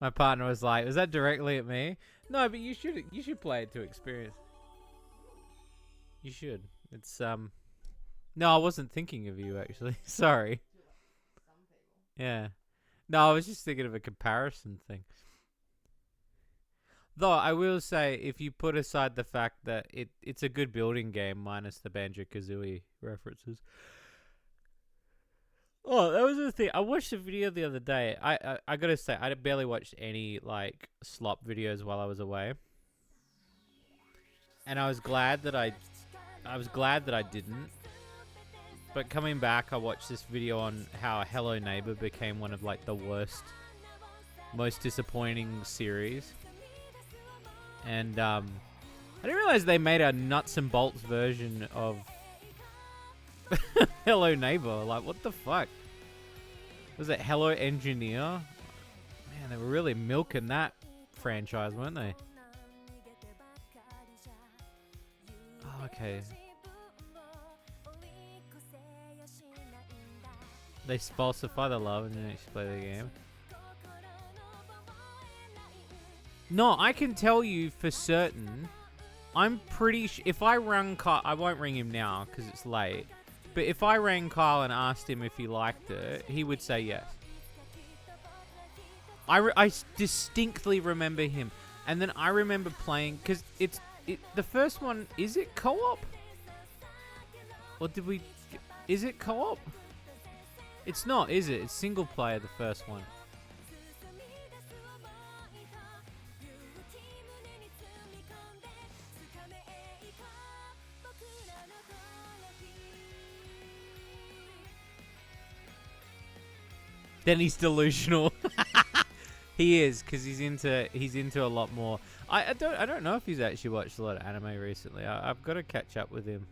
My partner was like, "Was that directly at me?" No, but you should play it to experience. You should. It's No, I wasn't thinking of you actually. Sorry. Yeah. No, I was just thinking of a comparison thing. Though I will say, if you put aside the fact that it's a good building game minus the Banjo Kazooie references. Oh, that was the thing. I watched a video the other day. I gotta say, I barely watched any like slop videos while I was away, and I was glad that I didn't. But coming back, I watched this video on how Hello Neighbor became one of like the worst, most disappointing series, and I didn't realize they made a nuts and bolts version of Hello Neighbor. Like, what the fuck? Was it Hello Engineer? Man, they were really milking that franchise, weren't they? Oh, okay. They falsify the love and then actually play the game. No, I can tell you for certain. I'm pretty if I rang Kyle, I won't ring him now because it's late. But if I rang Kyle and asked him if he liked it, he would say yes. I distinctly remember him. And then I remember playing, because the first one, is it co-op? Or is it co-op? It's not, is it? It's single player, the first one. Then he's delusional. He is, because he's into a lot more. I don't know if he's actually watched a lot of anime recently. I've got to catch up with him.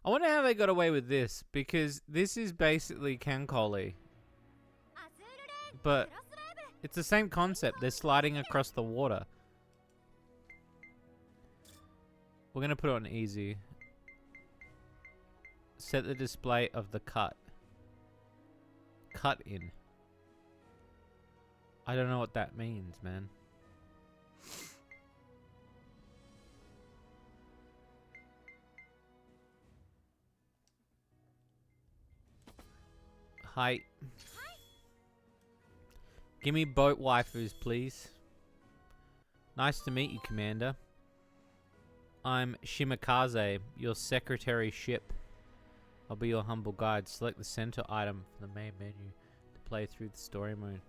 I wonder how they got away with this, because this is basically Kankoli. But it's the same concept. They're sliding across the water. We're going to put it on easy. Set the display of the cut. Cut in. I don't know what that means, man. Hi. Give me boat waifus, please. Nice to meet you, Commander. I'm Shimakaze, your secretary ship. I'll be your humble guide. Select the center item from the main menu to play through the story mode.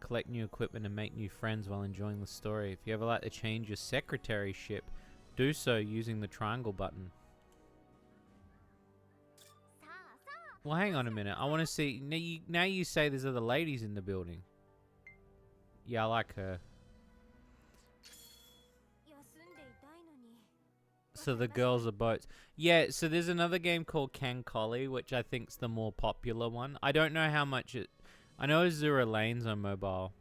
Collect new equipment and make new friends while enjoying the story. If you ever like to change your secretary ship, do so using the triangle button. Well, hang on a minute. I want to see... Now you say there's other ladies in the building. Yeah, I like her. So the girls are boats. Yeah, so there's another game called Kankoli, which I think's the more popular one. I don't know how much it... I know Azura Lane's on mobile.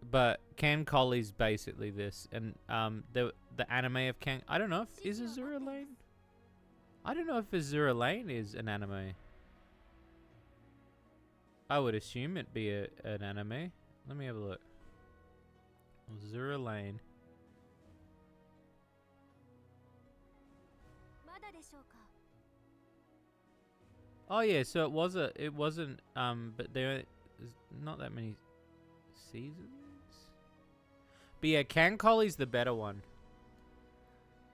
But Kankoli's basically this. And the anime of I don't know if... Is Azura Lane? I don't know if Azura Lane is an anime. I would assume it'd be an anime. Let me have a look. Azura Lane. Oh yeah, so it wasn't but there's not that many seasons. But yeah, Kankoli's the better one.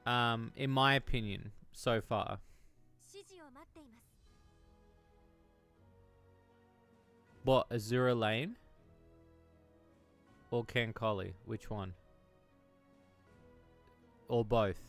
In my opinion, so far. What, Azura Lane? Or Kankoli? Which one? Or both?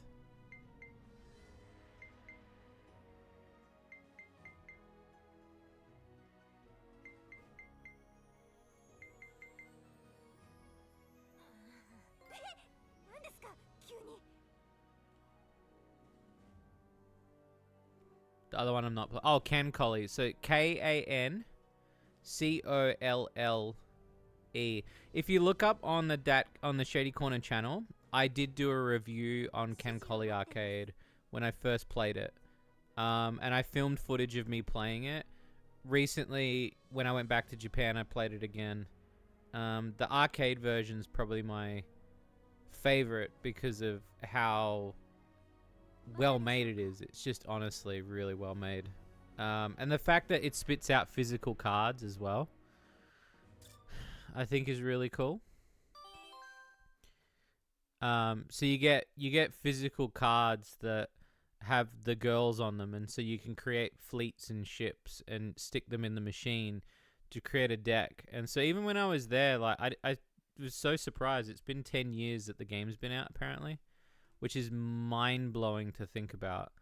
The other one I'm not... Oh, Kankoli. So, Kancolle. If you look up on the Shady Corner channel, I did do a review on Kankoli Arcade when I first played it. And I filmed footage of me playing it. recently, when I went back to Japan, I played it again. The arcade version's probably my favorite because of how well made it is. It's just honestly really well made. And the fact that it spits out physical cards as well, I think is really cool. So you get physical cards that have the girls on them, and so you can create fleets and ships and stick them in the machine to create a deck. And so even when I was there, like I was so surprised. It's been 10 years that the game's been out, apparently, which is mind blowing to think about.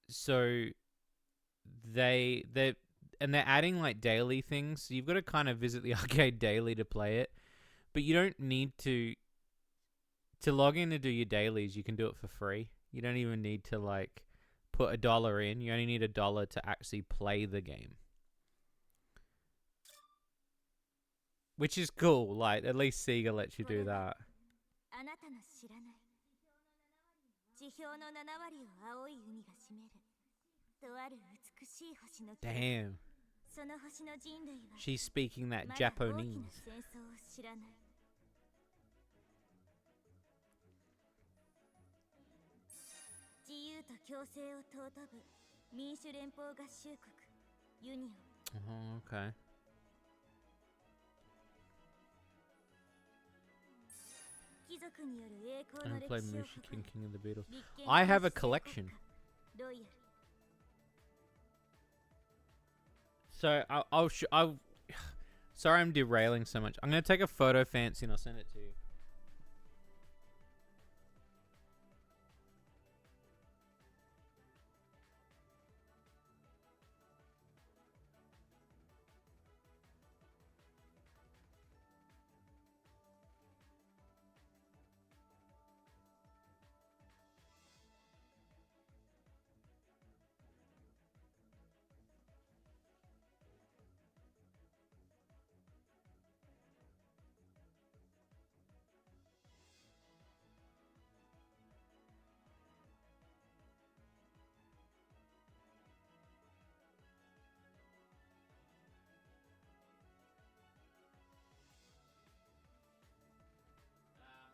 So they're adding like daily things. So you've got to kind of visit the arcade daily to play it, but you don't need to log in to do your dailies. You can do it for free. You don't even need to like put $1 in. You only need $1 to actually play the game, which is cool. Like at least Sega lets you do that. Damn. She's speaking that Japanese. Oh, okay. I haven't played Mushi King of the Beatles. I have a collection. So I'll sorry I'm derailing so much. I'm gonna take a photo, Fancy, and I'll send it to you.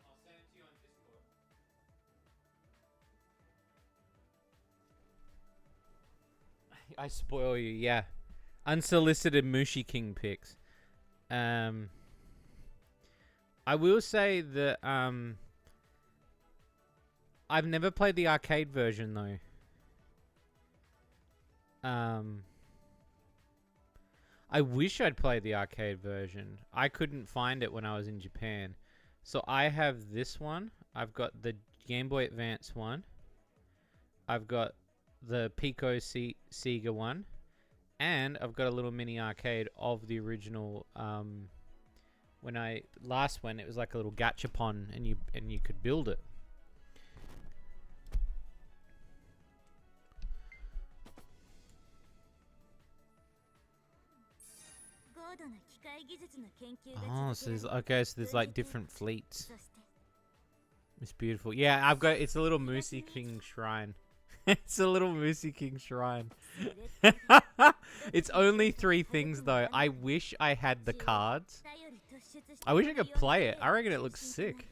I'll send it to you on Discord. I spoil you, yeah. Unsolicited Mushi King pics. I will say that I've never played the arcade version though. I wish I'd played the arcade version. I couldn't find it when I was in Japan. So I have this one. I've got the Game Boy Advance one. I've got the Pico Sega one. And I've got a little mini arcade of the original. When I last went, it was like a little gachapon, and you could build it. Oh, so there's so there's like different fleets. It's beautiful. Yeah, it's a little Mushi King shrine. It's a little Mushi King shrine. It's only 3 things though. I wish I had the cards. I wish I could play it. I reckon it looks sick.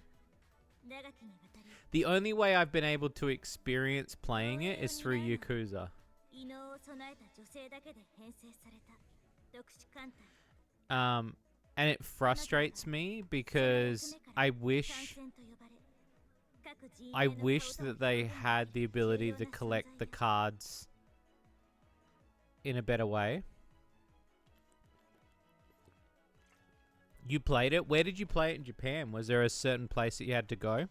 The only way I've been able to experience playing it is through Yakuza. And it frustrates me because I wish that they had the ability to collect the cards in a better way. You played it? Where did you play it in Japan? Was there a certain place that you had to go?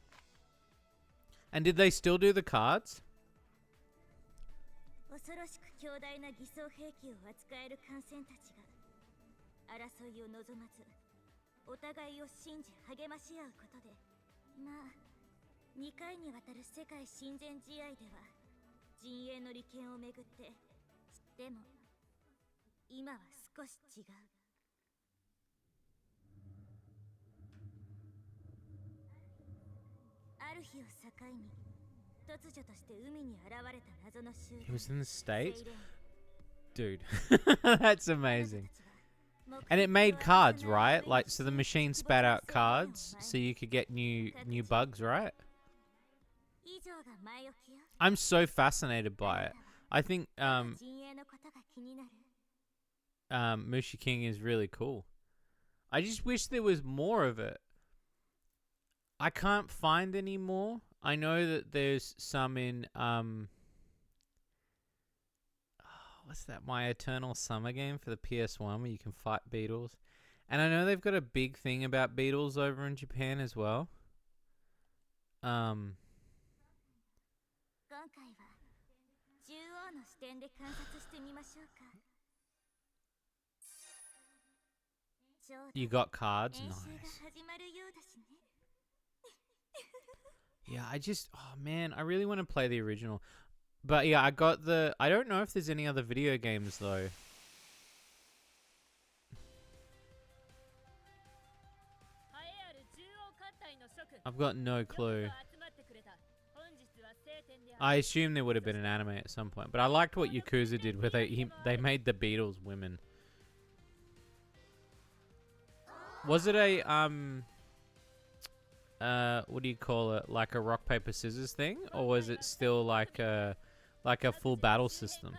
And did they still do the cards? He was in the States? Dude, that's amazing. And it made cards, right? Like, so the machine spat out cards, so you could get new bugs, right? I'm so fascinated by it. I think Mushi King is really cool. I just wish there was more of it. I can't find any more. I know that there's some in what's that? My Eternal Summer game for the PS1 where you can fight beetles. And I know they've got a big thing about beetles over in Japan as well. You got cards? Nice. Yeah, oh man, I really want to play the original. But yeah, I don't know if there's any other video games though. I've got no clue. I assume there would have been an anime at some point, but I liked what Yakuza did where they made the Beatles women. Was it a what do you call it? Like a rock paper scissors thing, or was it still like a full battle system?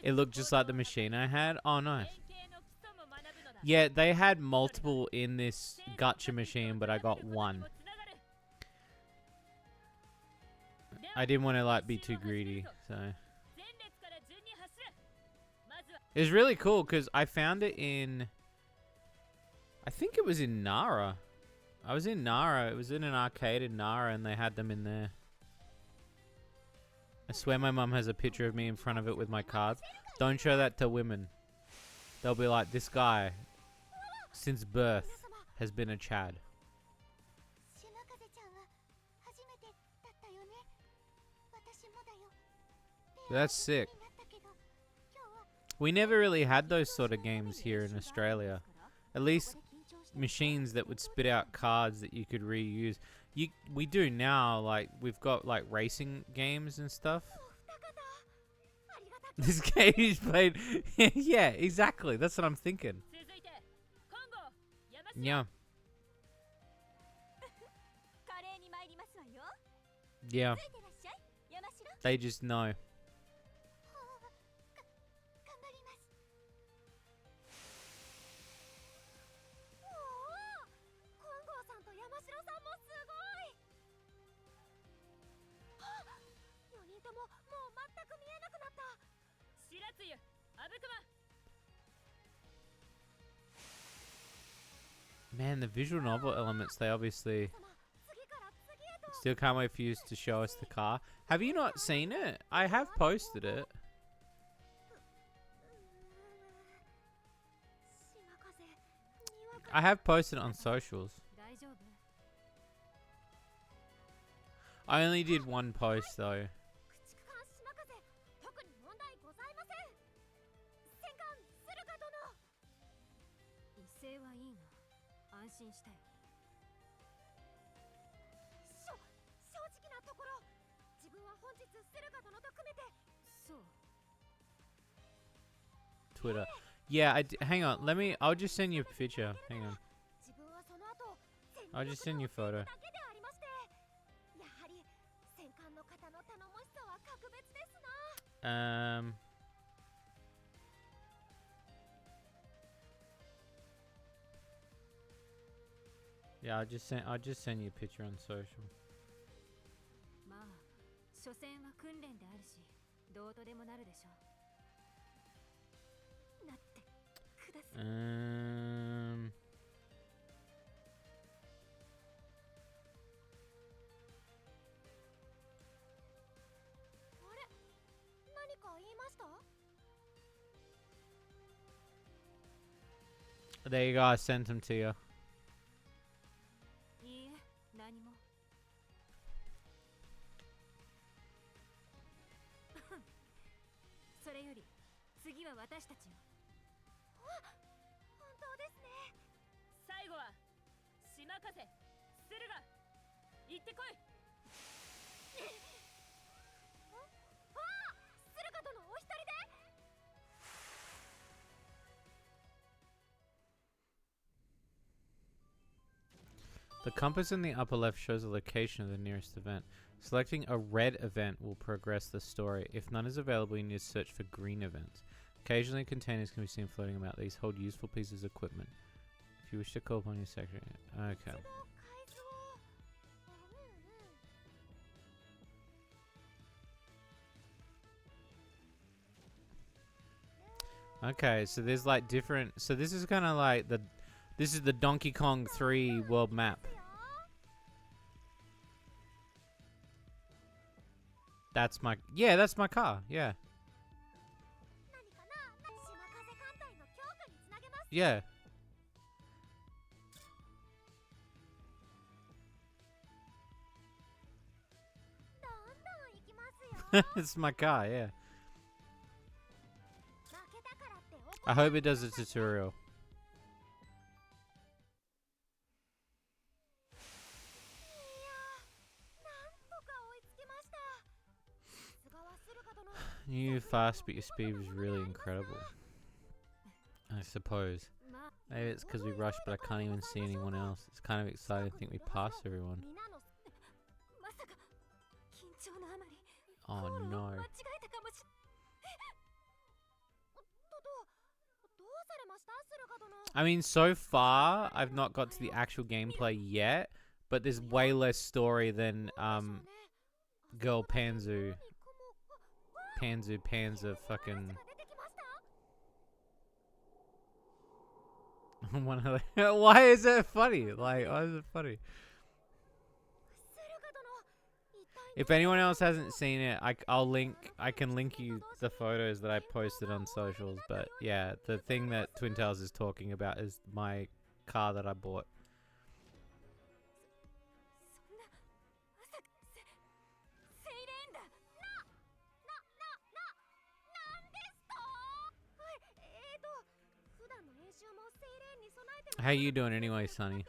It looked just like the machine I had. Oh, nice. Yeah, they had multiple in this gacha machine, but I got one. I didn't want to like be too greedy, so it was really cool because I found it in, I think it was in Nara. I was in Nara. It was in an arcade in Nara, and they had them in there. I swear my mum has a picture of me in front of it with my cards. Don't show that to women. They'll be like, this guy, since birth, has been a Chad. That's sick. We never really had those sort of games here in Australia. At least machines that would spit out cards that you could reuse. We do now, like, we've got like racing games and stuff. This game is played. Yeah, exactly. That's what I'm thinking. Yeah. Yeah. They just know. Man, the visual novel elements, they obviously still can't wait for you to show us the car. Have you not seen it? I have posted it. I have posted it on socials. I only did one post though. Twitter. Yeah, hang on. I'll just send you a picture. Hang on. I'll just send you a photo. Yeah, I'll just send you a picture on social. There you go, I sent them to you. The compass in the upper left shows the location of the nearest event. Selecting a red event will progress the story. If none is available, you need to search for green events. Occasionally, containers can be seen floating about. These hold useful pieces of equipment. If you wish to call upon your secretary... Okay. Okay, so there's like different... So this is kind of like the... This is the Donkey Kong 3 world map. That's my... Yeah, that's my car. Yeah. Yeah. It's my car, yeah. I hope it does a tutorial. You fast, but your speed was really incredible. I suppose. Maybe it's because we rushed, but I can't even see anyone else. It's kind of exciting to think we passed everyone. Oh no. I mean, so far, I've not got to the actual gameplay yet, but there's way less story than, Girl Panzer fucking... Why is it funny? Like, why is it funny? If anyone else hasn't seen it, I can link you the photos that I posted on socials. But yeah, the thing that Twin Tales is talking about is my car that I bought. How you doing anyway, Sonny?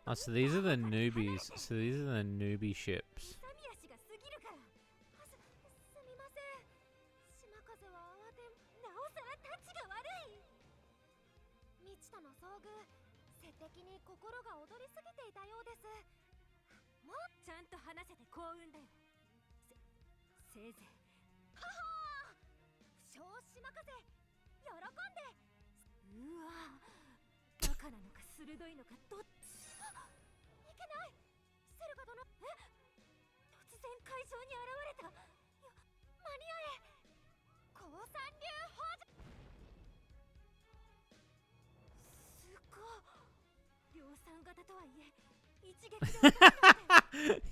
Oh, so these are the newbies. So these are the newbie ships.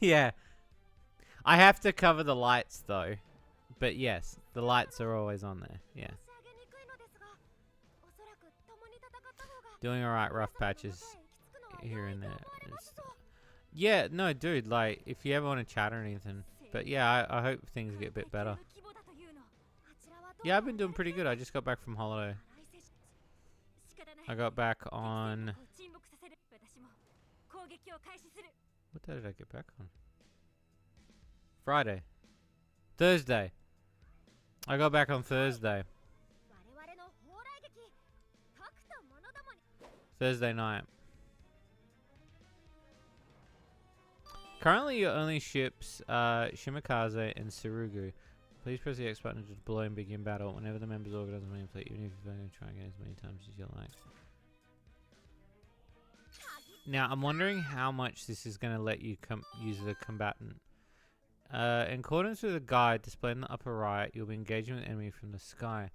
Yeah. I have to cover the lights though. But yes, the lights are always on there. Yeah. Doing alright, rough patches here and there. Yeah, no, dude, like, if you ever want to chat or anything. But yeah, I hope things get a bit better. Yeah, I've been doing pretty good. I just got back from holiday. I got back on... What day did I get back on? Friday. Thursday. I got back on Thursday. Thursday night. Currently, your only ships are Shimakaze and Tsurugu. Please press the X button to deploy and begin battle. Whenever the members organize a main fleet, even if you're going to try again as many times as you like. Now, I'm wondering how much this is going to let you use the combatant. In accordance with the guide displayed in the upper right, you'll be engaging with an enemy from the sky.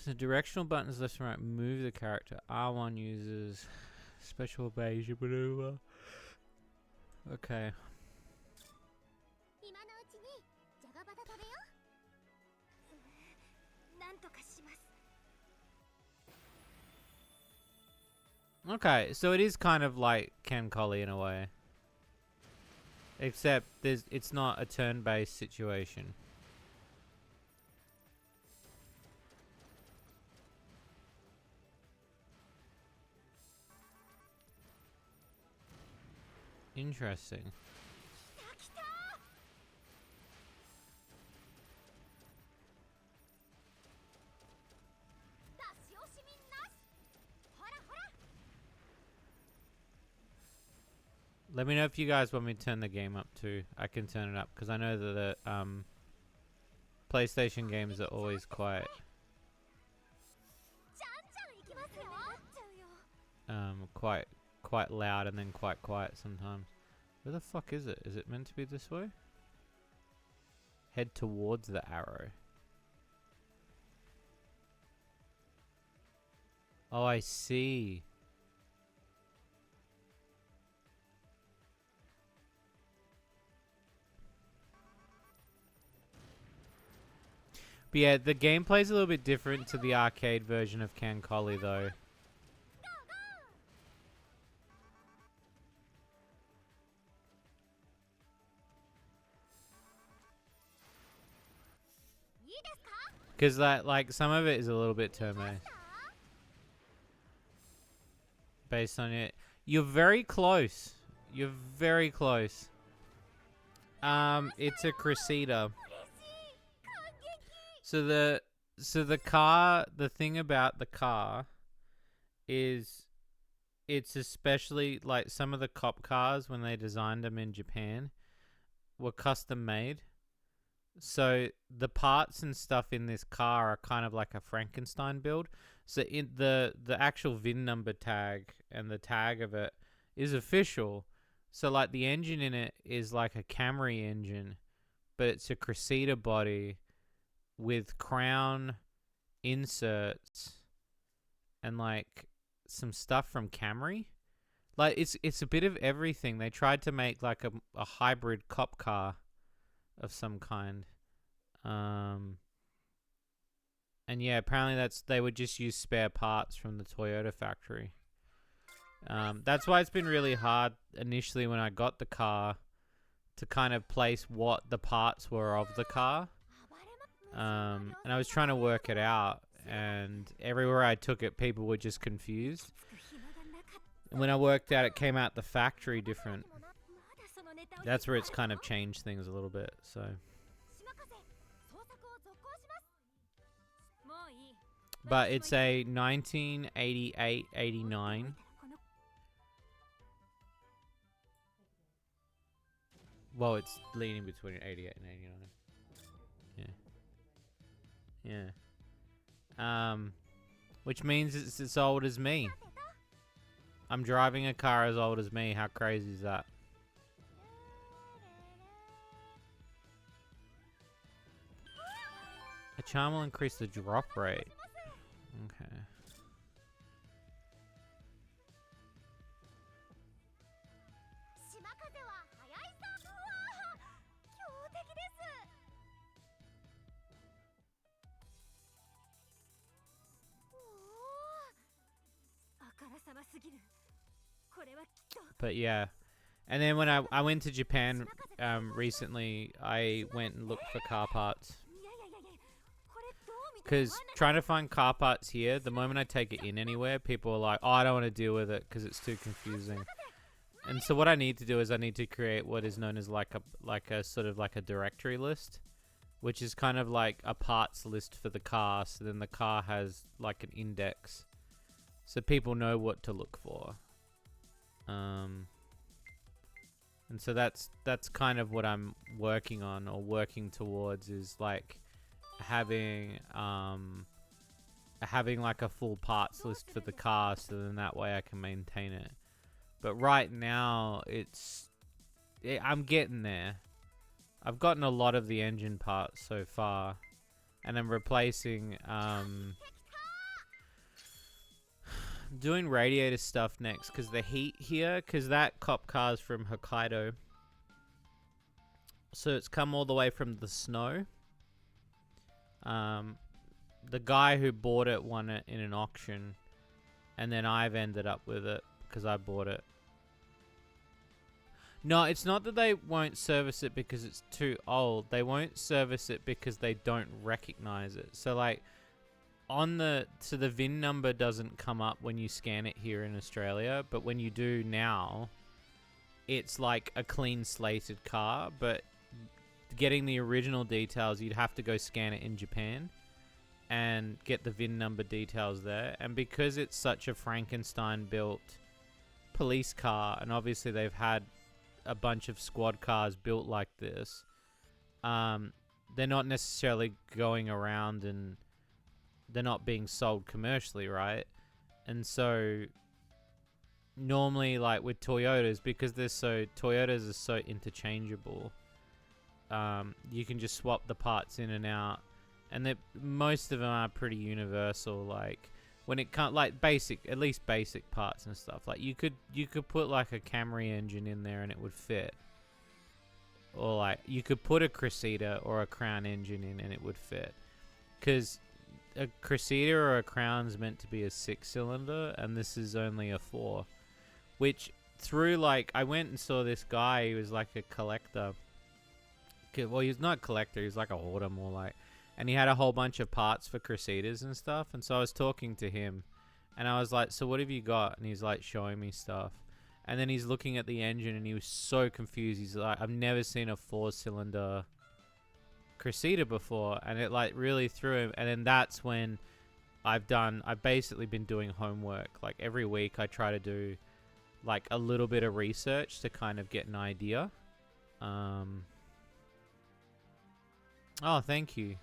The directional buttons left and right move the character. R1 uses Special evasion maneuver. Okay. Okay, so it is kind of like Ken Collie in a way. Except it's not a turn-based situation. Interesting. Let me know if you guys want me to turn the game up too. I can turn it up because I know that the PlayStation games are always quiet. Quite loud and then quite quiet sometimes. Where the fuck is it? Is it meant to be this way? Head towards the arrow. Oh, I see. But yeah, the gameplay's a little bit different to the arcade version of Ken Collie though. Because like some of it is a little bit turn-based. Based on it. You're very close. You're very close. It's a Cressida. So the car, the thing about the car is it's especially like some of the cop cars when they designed them in Japan were custom made. So the parts and stuff in this car are kind of like a Frankenstein build. So in the actual VIN number tag and the tag of it is official. So like the engine in it is like a Camry engine, but it's a Cressida body with crown inserts and like some stuff from Camry. Like it's a bit of everything. They tried to make like a hybrid cop car of some kind. And yeah, apparently they would just use spare parts from the Toyota factory. That's why it's been really hard initially when I got the car to kind of place what the parts were of the car. And I was trying to work it out, and everywhere I took it, people were just confused. And when I worked out, it came out the factory different. That's where it's kind of changed things a little bit, so. But it's a 1988-89. Well, it's leaning between 88 and 89. Yeah. Which means it's as old as me. I'm driving a car as old as me. How crazy is that? A charm will increase the drop rate. Okay. But yeah, and then when I went to Japan recently, I went and looked for car parts. Because trying to find car parts here, the moment I take it in anywhere, people are like, oh, I don't want to deal with it because it's too confusing. And so what I need to do is I need to create what is known as like a sort of like a directory list, which is kind of like a parts list for the car. So then the car has like an index, so people know what to look for. And so that's kind of what I'm working on or working towards, is like having like a full parts list for the car, so then that way I can maintain it. But right now I'm getting there. I've gotten a lot of the engine parts so far, and I'm replacing Doing radiator stuff next because the heat here, because that cop car's from Hokkaido. So it's come all the way from the snow. The guy who bought it won it in an auction. And then I've ended up with it because I bought it. No, it's not that they won't service it because it's too old. They won't service it because they don't recognize it. So like so the VIN number doesn't come up when you scan it here in Australia, but when you do now, it's like a clean slated car, but getting the original details, you'd have to go scan it in Japan and get the VIN number details there. And because it's such a Frankenstein built police car, and obviously they've had a bunch of squad cars built like this, they're not necessarily going around and they're not being sold commercially, right? And so normally, like with Toyotas, because Toyotas are so interchangeable, you can just swap the parts in and out, and most of them are pretty universal. Like when it comes, like at least basic parts and stuff. Like you could put like a Camry engine in there and it would fit, or like you could put a Cressida or a Crown engine in and it would fit, because a Cressida or a Crown's meant to be a 6-cylinder, and this is only a 4. Which through like I went and saw this guy. He was like a collector. Well, he's not a collector. He's like a hoarder more like. And he had a whole bunch of parts for Crusaders and stuff. And so I was talking to him. And I was like, so what have you got? And he's like showing me stuff. And then he's looking at the engine and he was so confused. He's like, I've never seen a 4-cylinder Crusader before. And it like really threw him. And then that's when I've basically been doing homework. Like every week I try to do like a little bit of research to kind of get an idea. Oh, thank you.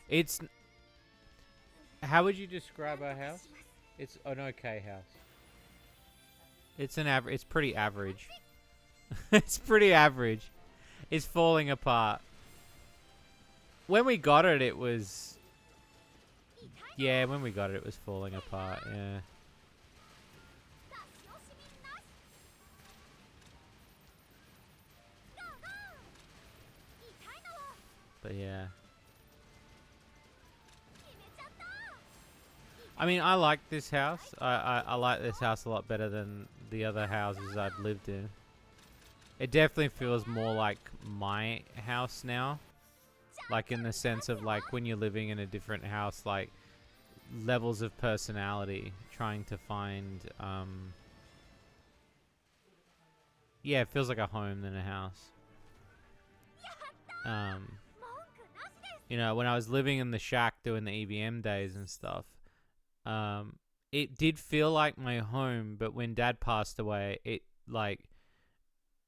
It's... How would you describe our house? It's an okay house. It's an average. It's pretty average. It's pretty average. It's falling apart. When we got it, it was... Yeah, when we got it, it was falling apart. Yeah. But yeah. I mean, I like this house. I like this house a lot better than the other houses I've lived in. It definitely feels more like my house now. Like in the sense of like when you're living in a different house, like levels of personality, trying to find, yeah, it feels like a home than a house. You know, when I was living in the shack doing the EVM days and stuff, it did feel like my home, but when Dad passed away,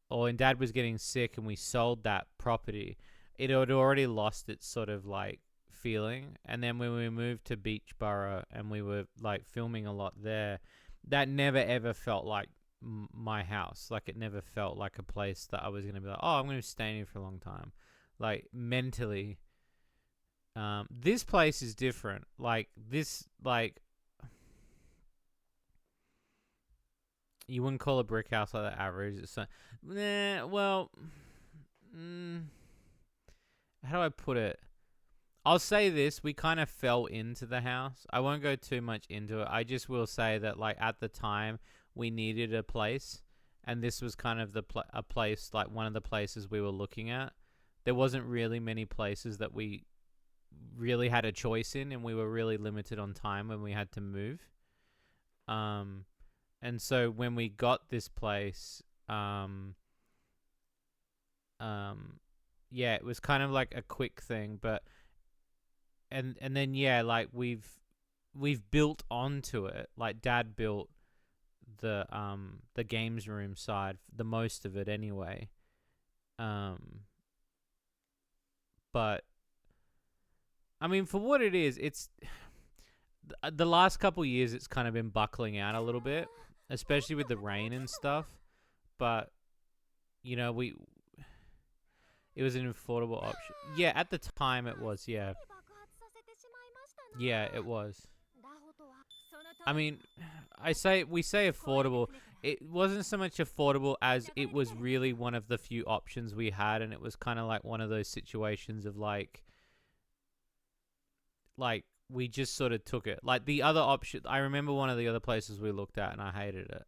or when Dad was getting sick and we sold that property, it had already lost its sort of like feeling. And then when we moved to Beachborough and we were like filming a lot there, that never ever felt like my house. Like it never felt like a place that I was going to be like, oh, I'm going to stay here for a long time. Like mentally, this place is different. Like this, like you wouldn't call a brick house like that average. It's like, well, how do I put it? I'll say this: we kind of fell into the house. I won't go too much into it. I just will say that, like at the time, we needed a place, and this was kind of a place, like one of the places we were looking at. There wasn't really many places that we really had a choice in, and we were really limited on time when we had to move. And so when we got this place, yeah, it was kind of like a quick thing, but and then yeah, like we've built onto it. Like Dad built the games room side, the most of it anyway. But I mean, for what it is, it's the last couple years it's kind of been buckling out a little bit, especially with the rain and stuff. But you know, it was an affordable option. Yeah, at the time it was, yeah. Yeah, it was. I mean, we say affordable. It wasn't so much affordable as it was really one of the few options we had, and it was kind of like one of those situations of like we just sort of took it. Like the other option, I remember one of the other places we looked at, and I hated it.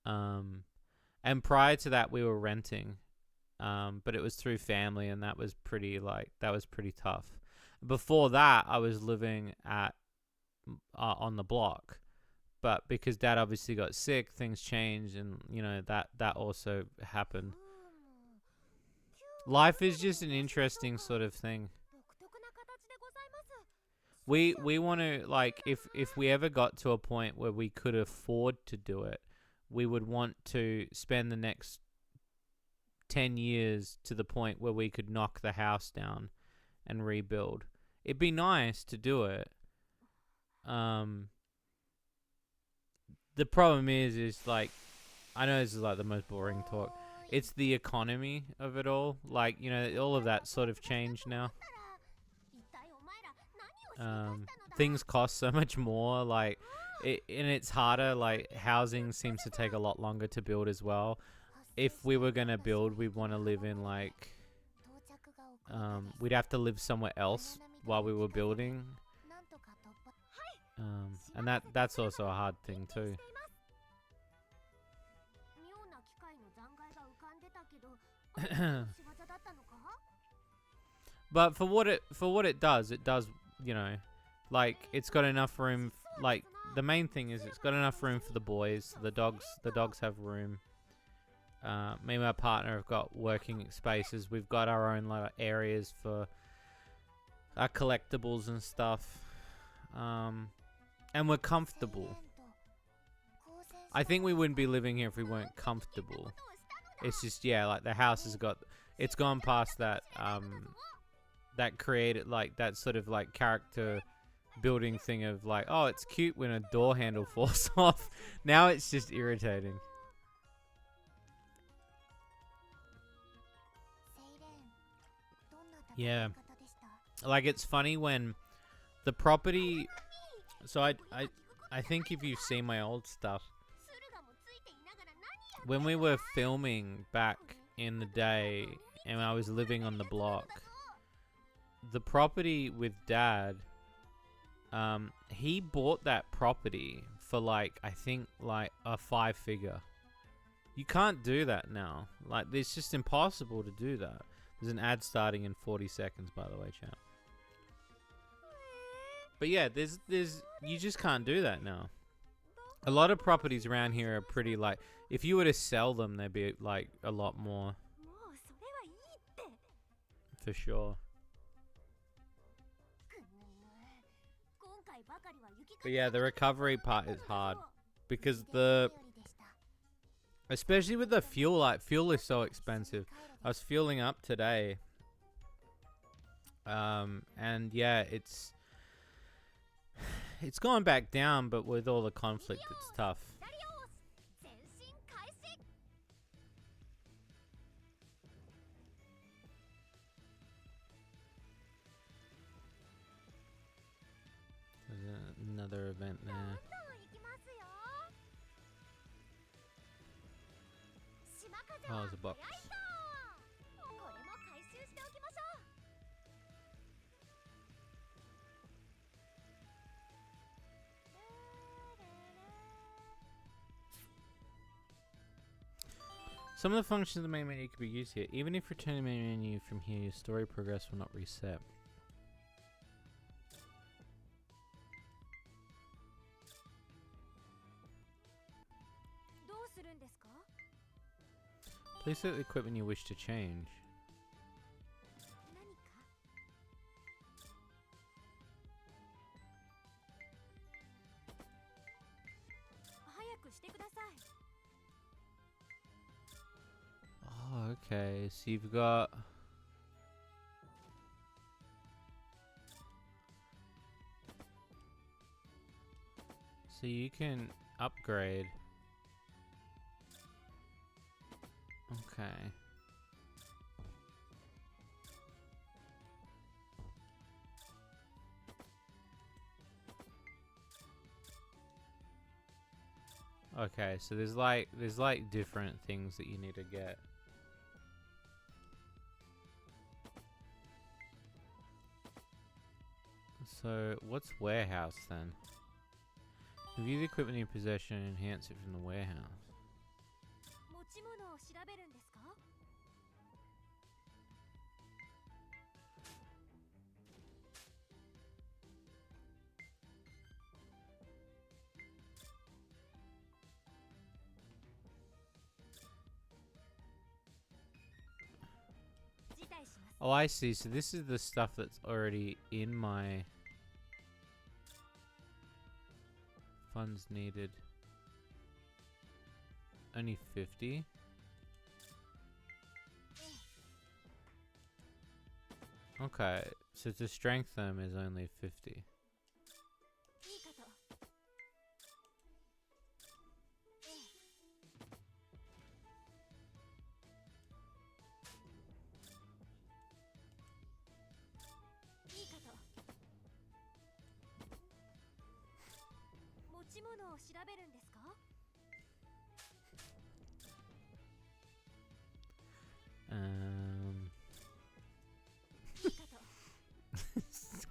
And prior to that, we were renting, but it was through family, and that was pretty tough. Before that, I was living at on the block, but because Dad obviously got sick, things changed, and you know that also happened. Life is just an interesting sort of thing. We want to, like, if we ever got to a point where we could afford to do it, we would want to spend the next 10 years to the point where we could knock the house down and rebuild. It'd be nice to do it. The problem is like, I know this is like the most boring talk. It's the economy of it all. Like, you know, all of that sort of changed now. Things cost so much more, like, and it's harder. Like, housing seems to take a lot longer to build as well. If we were gonna build, we'd want to live in like, we'd have to live somewhere else while we were building, and that's also a hard thing too. But for what it does, you know, like, it's got enough room. Like, the main thing is it's got enough room for the boys. The dogs have room. Me and my partner have got working spaces. We've got our own like areas for our collectibles and stuff. And we're comfortable. I think we wouldn't be living here if we weren't comfortable. It's just, yeah, like the house has got, it's gone past that that created, like, that sort of like character building thing of like, oh, it's cute when a door handle falls off. Now it's just irritating. Yeah. Like, it's funny when the property, so I think if you've seen my old stuff, when we were filming back in the day and I was living on the block, the property with Dad, he bought that property for like, I think like a 5-figure. You can't do that now. Like, it's just impossible to do that. There's an ad starting in 40 seconds, by the way, chat. But yeah, there's you just can't do that now. A lot of properties around here are pretty, like, if you were to sell them, they'd be like a lot more. For sure. But yeah, the recovery part is hard because especially with the fuel, like, fuel is so expensive. I was fueling up today. And yeah, it's gone back down, but with all the conflict, it's tough. There's another event there. Oh, there's a box. Some of the functions of the main menu could be used here. Even if returning the main menu from here, your story progress will not reset. Please select the equipment you wish to change. Oh, okay. So you've got... So you can upgrade. Okay. Okay, so there's like different things that you need to get. So what's warehouse then? Review the equipment in your possession and enhance it from the warehouse. Oh, I see. So this is the stuff that's already in my funds needed. Only 50? Okay, so to strengthen them is only 50.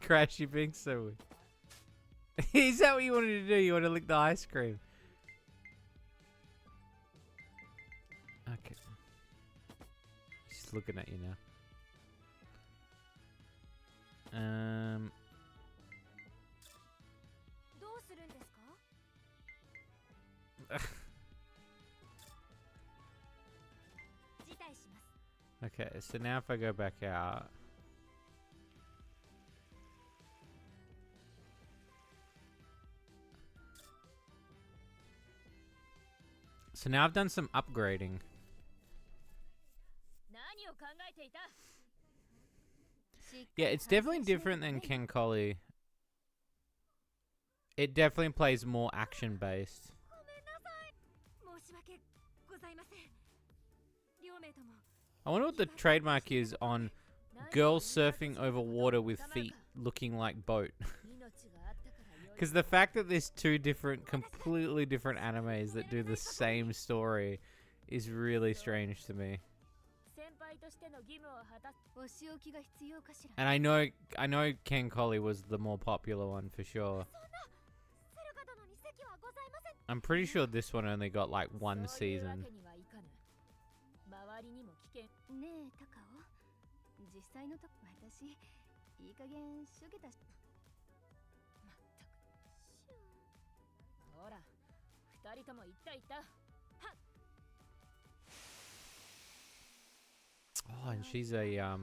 Crash, you're being so weird. Is that what you wanted to do? You want to lick the ice cream? Okay. She's looking at you now. Okay, so now if I go back out. So now I've done some upgrading. Yeah, it's definitely different than Ken Collie. It definitely plays more action-based. I wonder what the trademark is on girls surfing over water with feet looking like boat. Because the fact that there's two different, completely different animes that do the same story is really strange to me. And I know Ken Collie was the more popular one for sure. I'm pretty sure this one only got like one season. Oh, and she's a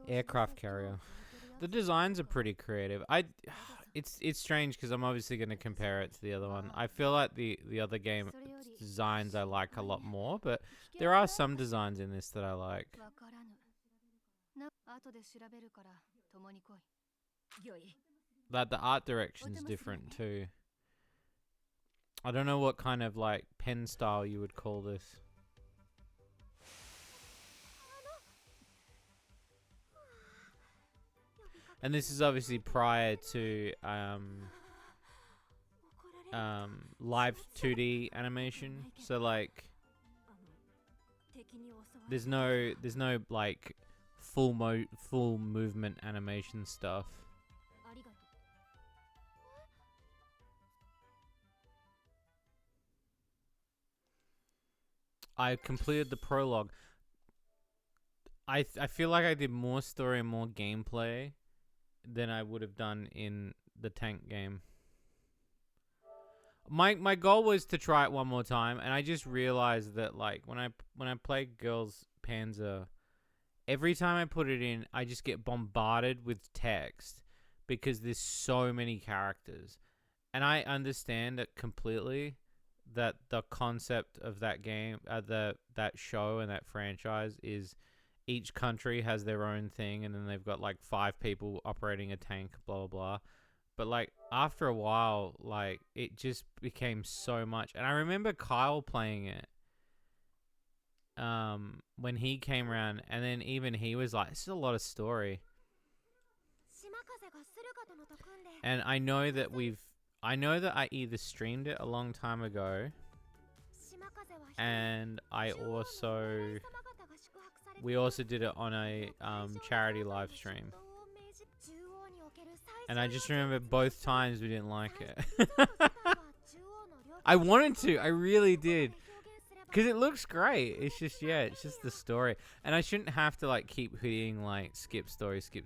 aircraft carrier. The designs are pretty creative. It's strange because I'm obviously going to compare it to the other one. I feel like the other game designs I like a lot more, but there are some designs in this that I like. Like the art direction's different too. I don't know what kind of like pen style you would call this. And this is obviously prior to live 2D animation. So like there's no like full movement animation stuff. I completed the prologue. I feel like I did more story and more gameplay than I would have done in the tank game. My goal was to try it one more time, and I just realized that like when I play Girls Panzer, every time I put it in, I just get bombarded with text because there's so many characters, and I understand it completely that the concept of that game, that show and that franchise is each country has their own thing, and then they've got like 5 people operating a tank, blah blah blah. But like after a while, like it just became so much. And I remember Kyle playing it when he came around, and then even he was like, "This is a lot of story." And I know that I know that I either streamed it a long time ago, and we also did it on a charity live stream. And I just remember both times we didn't like it. I wanted to, I really did. Because it looks great. It's just, yeah, it's just the story. And I shouldn't have to like keep hitting like skip stories to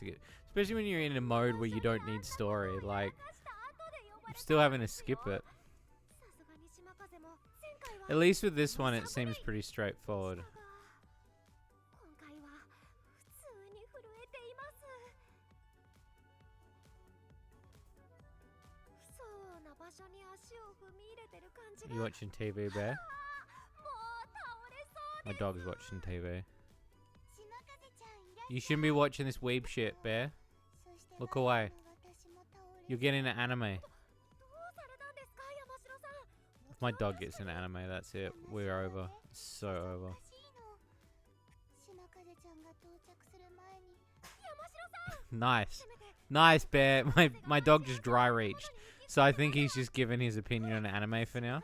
get, especially when you're in a mode where you don't need story. Like, I'm still having to skip it. At least with this one, it seems pretty straightforward. You watching TV, Bear? My dog's watching TV. You shouldn't be watching this weeb shit, Bear. Look away. You're getting an anime. If my dog gets an anime, that's it. We're over. It's so over. Nice. Nice, Bear. My dog just dry reached. So I think he's just given his opinion on anime for now.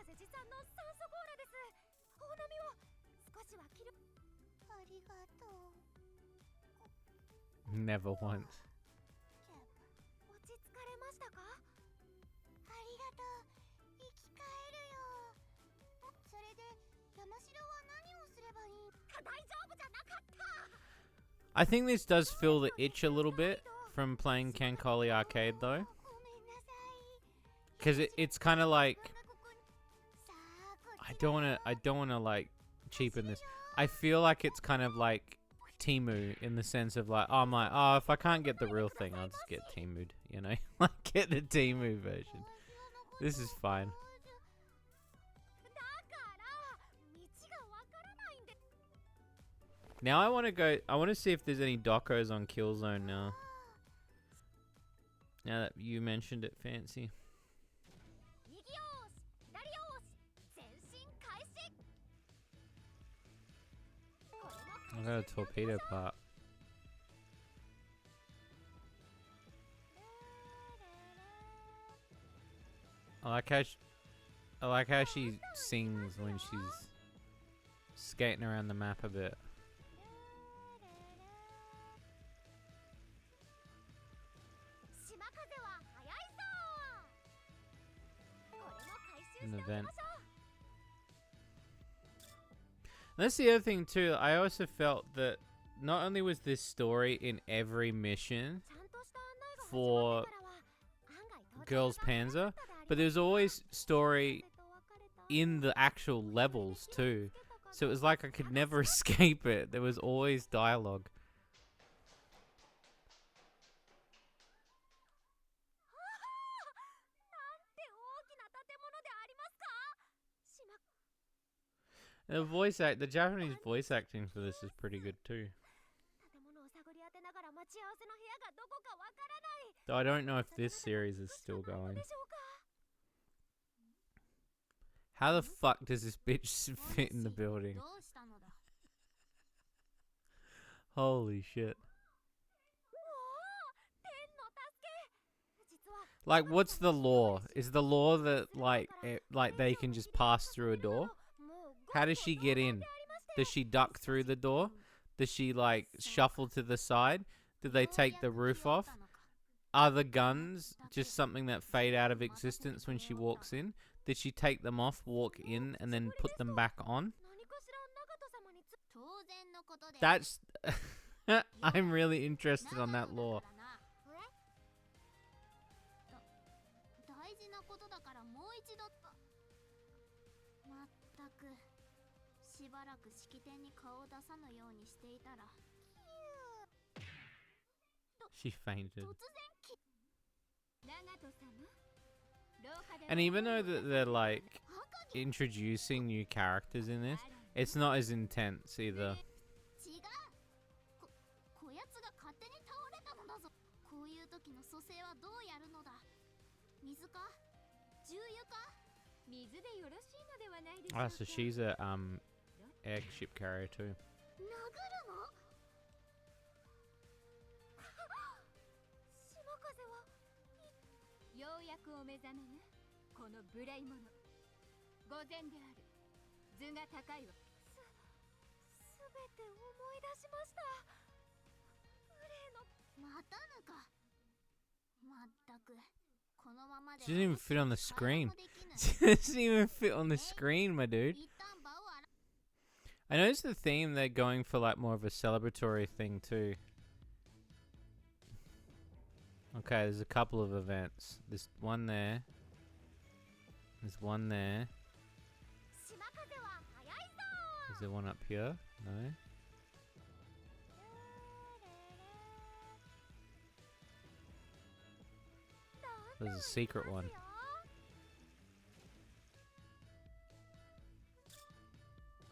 Never once. I think this does feel the itch a little bit from playing Kankoli Arcade though. Because it's kind of like, I don't want to like cheapen this. I feel like it's kind of like Temu in the sense of like, oh, I'm like, oh, if I can't get the real thing, I'll just get Temu'd, you know? Like, get the Temu version. This is fine. Now I want to see if there's any docos on Killzone now. Now that you mentioned it, Fancy. I got a torpedo part. I like how she sings when she's skating around the map a bit. An event. That's the other thing too. I also felt that not only was this story in every mission for Girls Panzer, but there's always story in the actual levels too. So it was like I could never escape it. There was always dialogue. And the Japanese voice acting for this is pretty good too. Though I don't know if this series is still going. How the fuck does this bitch fit in the building? Holy shit. Like, what's the law? Is the law that like they can just pass through a door? How does she get in? Does she duck through the door? Does she like shuffle to the side? Do they take the roof off? Are the guns just something that fade out of existence when she walks in? Did she take them off, walk in, and then put them back on? That's... I'm really interested on that lore. She fainted. And even though that they're like introducing new characters in this, it's not as intense either. Ah, so she's a airship carrier too. She doesn't even fit on the screen. She doesn't even fit on the screen, my dude. I noticed the theme they're going for like more of a celebratory thing too. Okay, there's a couple of events. There's one there. There's one there. Is there one up here? No. There's a secret one.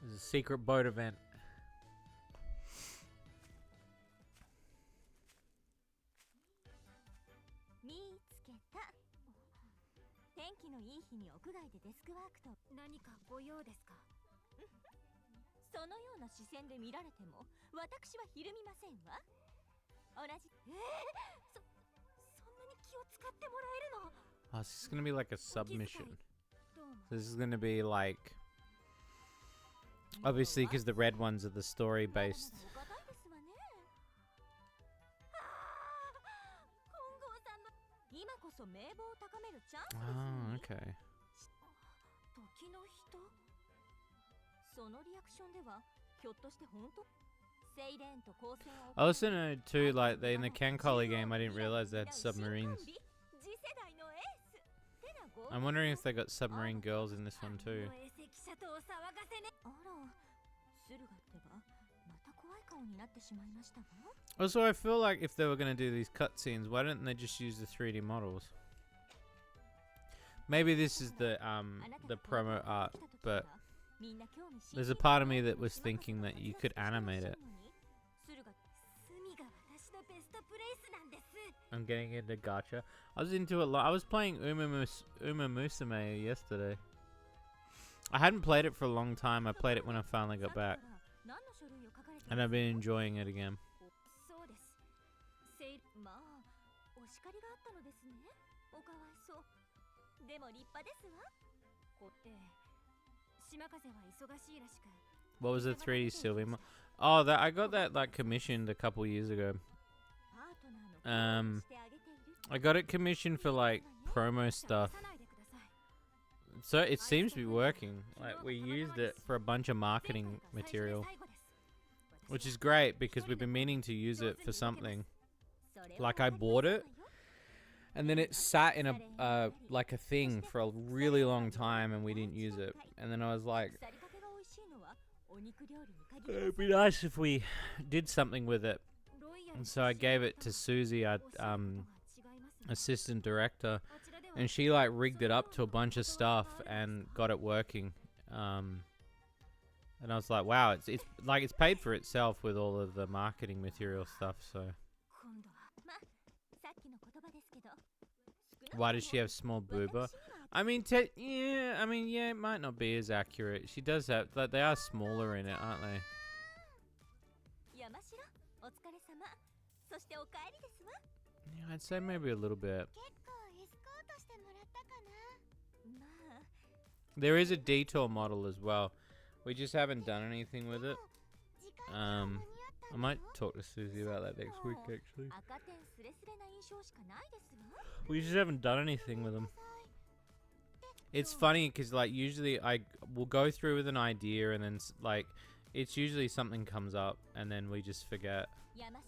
There's a secret boat event. Oh, this is gonna be like a submission. This is gonna be like, obviously, because the red ones are the story based. Oh, okay. I also know too, like in the Kankoli game, I didn't realize they had submarines. I'm wondering if they got submarine girls in this one too. Also, I feel like if they were going to do these cutscenes, why didn't they just use the 3D models? Maybe this is the promo art, but there's a part of me that was thinking that you could animate it. I'm getting into gacha. I was into it. I was playing Uma Musume yesterday. I hadn't played it for a long time. I played it when I finally got back, and I've been enjoying it again. What was the 3D Sylvie? Oh, that I got that like commissioned a couple years ago. I got it commissioned for like promo stuff. So it seems to be working. Like we used it for a bunch of marketing material, which is great because we've been meaning to use it for something. Like I bought it, and then it sat in a like a thing for a really long time, and we didn't use it. And then I was like, it'd be nice if we did something with it. And so I gave it to Susie, our assistant director, and she like rigged it up to a bunch of stuff and got it working. And I was like, wow, it's like it's paid for itself with all of the marketing material stuff. So why does she have small booba? I mean, yeah, it might not be as accurate. She does have, like, they are smaller in it, aren't they? Yeah, I'd say maybe a little bit. There is a detour model as well. We just haven't done anything with it. I might talk to Susie about that next week, actually. We just haven't done anything with them. It's funny because, like, usually I will go through with an idea and then, like, it's usually something comes up and then we just forget.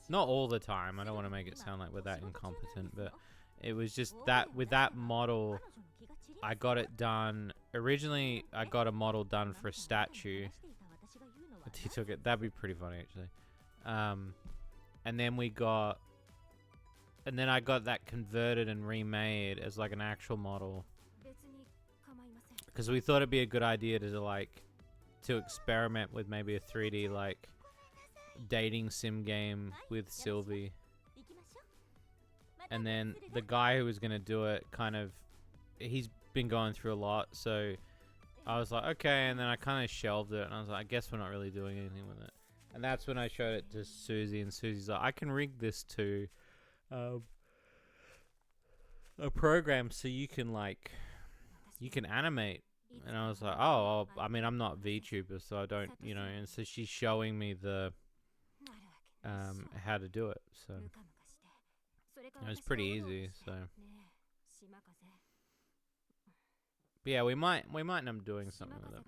Not all the time. I don't want to make it sound like we're that incompetent, but it was just that with that model, I got it done. Originally, I got a model done for a statue. But he took it. That'd be pretty funny, actually. And then I got that converted and remade as like an actual model. Because we thought it'd be a good idea to experiment with maybe a 3D like dating sim game with Sylvie. And then the guy who was gonna do it he's been going through a lot, so I was like, okay, and then I kind of shelved it and I was like, I guess we're not really doing anything with it. And that's when I showed it to Susie, and Susie's like, I can rig this too. a program so you can animate. And I was like, oh, I mean, I'm not VTuber, so I don't, you know. And so she's showing me the how to do it. So it was pretty easy. So but yeah, we might end up doing something with it.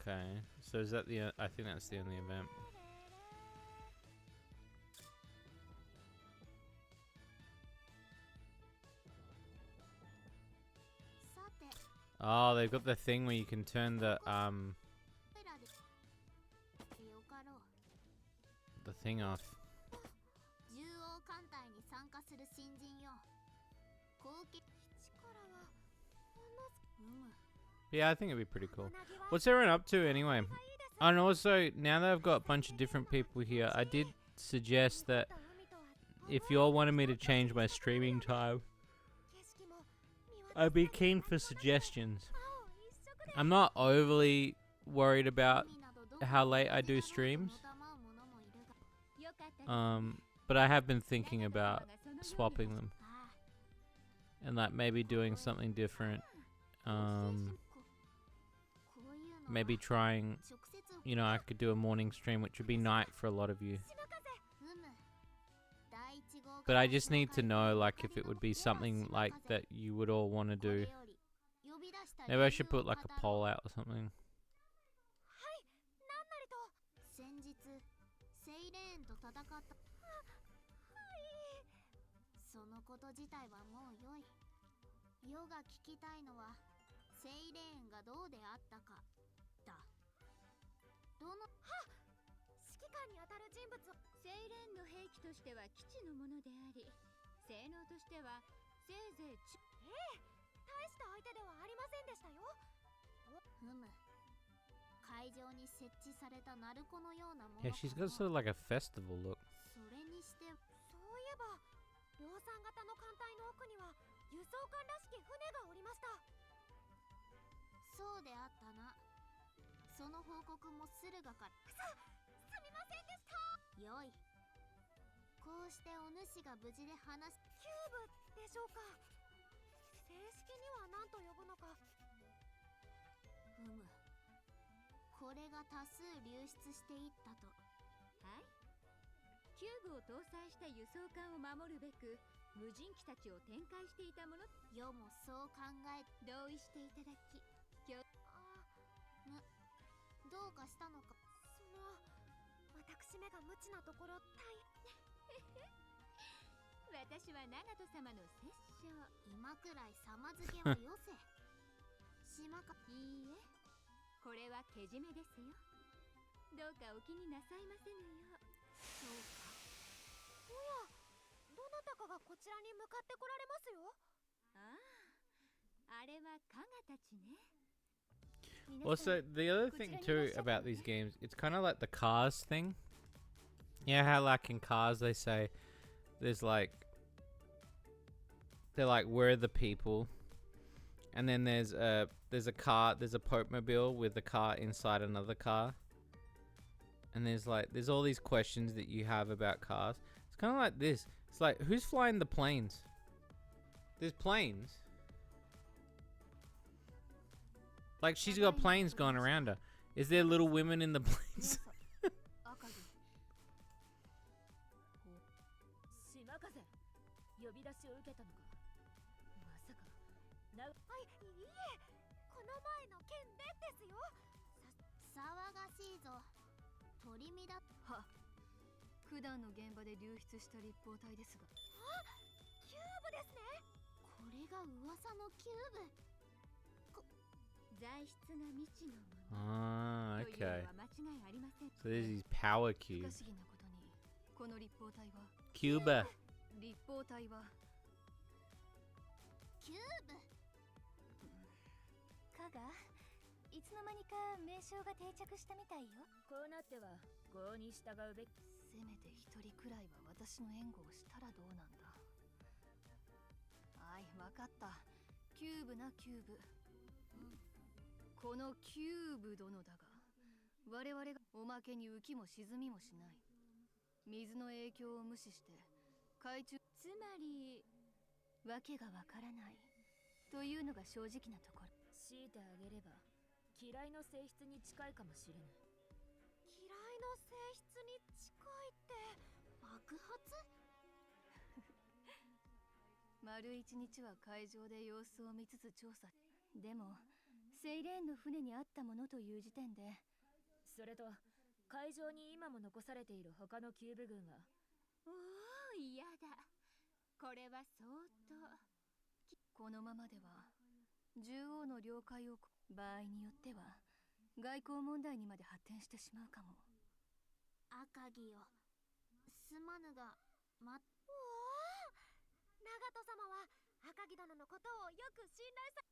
Okay, so is that the? I think that's the only event. Oh, they've got the thing where you can turn the thing off. Yeah, I think it'd be pretty cool. What's everyone up to anyway? And also, now that I've got a bunch of different people here, I did suggest that if you all wanted me to change my streaming time, I'd be keen for suggestions. I'm not overly worried about how late I do streams. But I have been thinking about swapping them. And like maybe doing something different. Maybe trying, you know, I could do a morning stream, which would be night for a lot of you. But I just need to know, like, if it would be something like that you would all want to do. Maybe I should put like a poll out or something. Yeah, she's got sort of like a festival look. Also, the other thing too about these games, it's kind of like the Cars thing. Yeah, how like in Cars they say there's like, they're like, we're the people, and then there's a car, there's a Pope-mobile with a car inside another car, and there's all these questions that you have about cars. It's kind of like this. It's like, who's flying the planes? There's planes. Like, she's got planes going around her. Is there Little Women in the planes? Ah, okay. So there's these power cubes. Cuba. キューブなキューブ。このキューブ殿だが、我々がおまけに浮きも沈みもしない。水の影響を無視して海中、つまりわけがわからないというのが正直なところ。強いてあげれば嫌いの性質に近いかもしれない。嫌いの性質に近いって爆発丸一日は海上で様子を見つつ調査。でもセイレーンの船にあったものという時点で。それと海上に今も残されている他のキューブ群は。おお、嫌だ。これは相当。このままでは獣王の領海を場合によっては外交問題にまで発展してしまうかも。赤城よ、すまぬがおお、長門様は赤城殿のことをよく信頼さ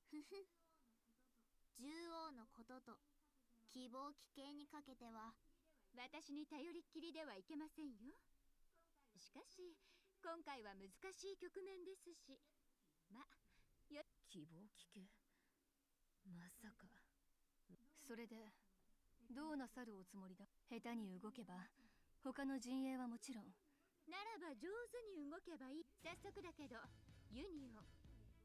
獣王のことと希望危険にかけては私に頼りっきりではいけませんよ。しかし今回は難しい局面ですし、希望危険、まさか。それでどうなさるおつもりだ。下手に動けば他の陣営はもちろん、ならば上手に動けばいい。早速だけどユニオン、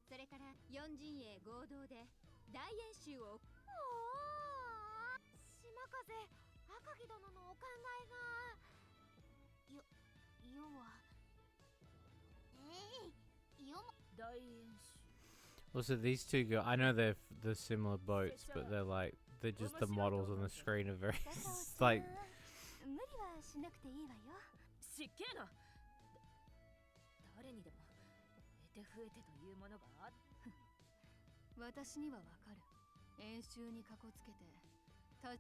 それから4陣営合同で大演習を。おお、島風赤城殿のお考えが要は大演習。 Also, these two girls, I know they're similar boats, but they're just the models on the screen are very like. 無理はしなくていいわよ。失敬な。誰にでも得て増えてというものがある。私にはわかる。演習にかこつけてだが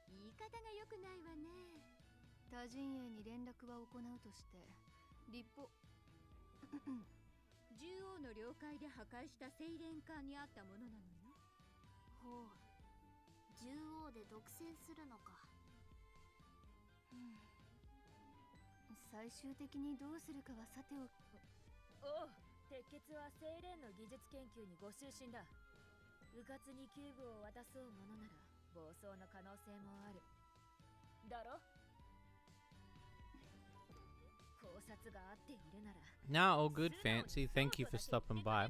言い方が良くないわね。他陣営に連絡は行うとして立法獣王の領海で破壊したセイレン艦にあったものなのよ。ほう、獣王で独占するのか。最終的にどうするかはさておき。おう、鉄血はセイレーンの技術研究にご就寝だ。迂闊にキューブを渡そうものなら暴走の可能性もあるだろ。考察が合っているなら。 Nah, all good, Fancy. Thank you for stopping by.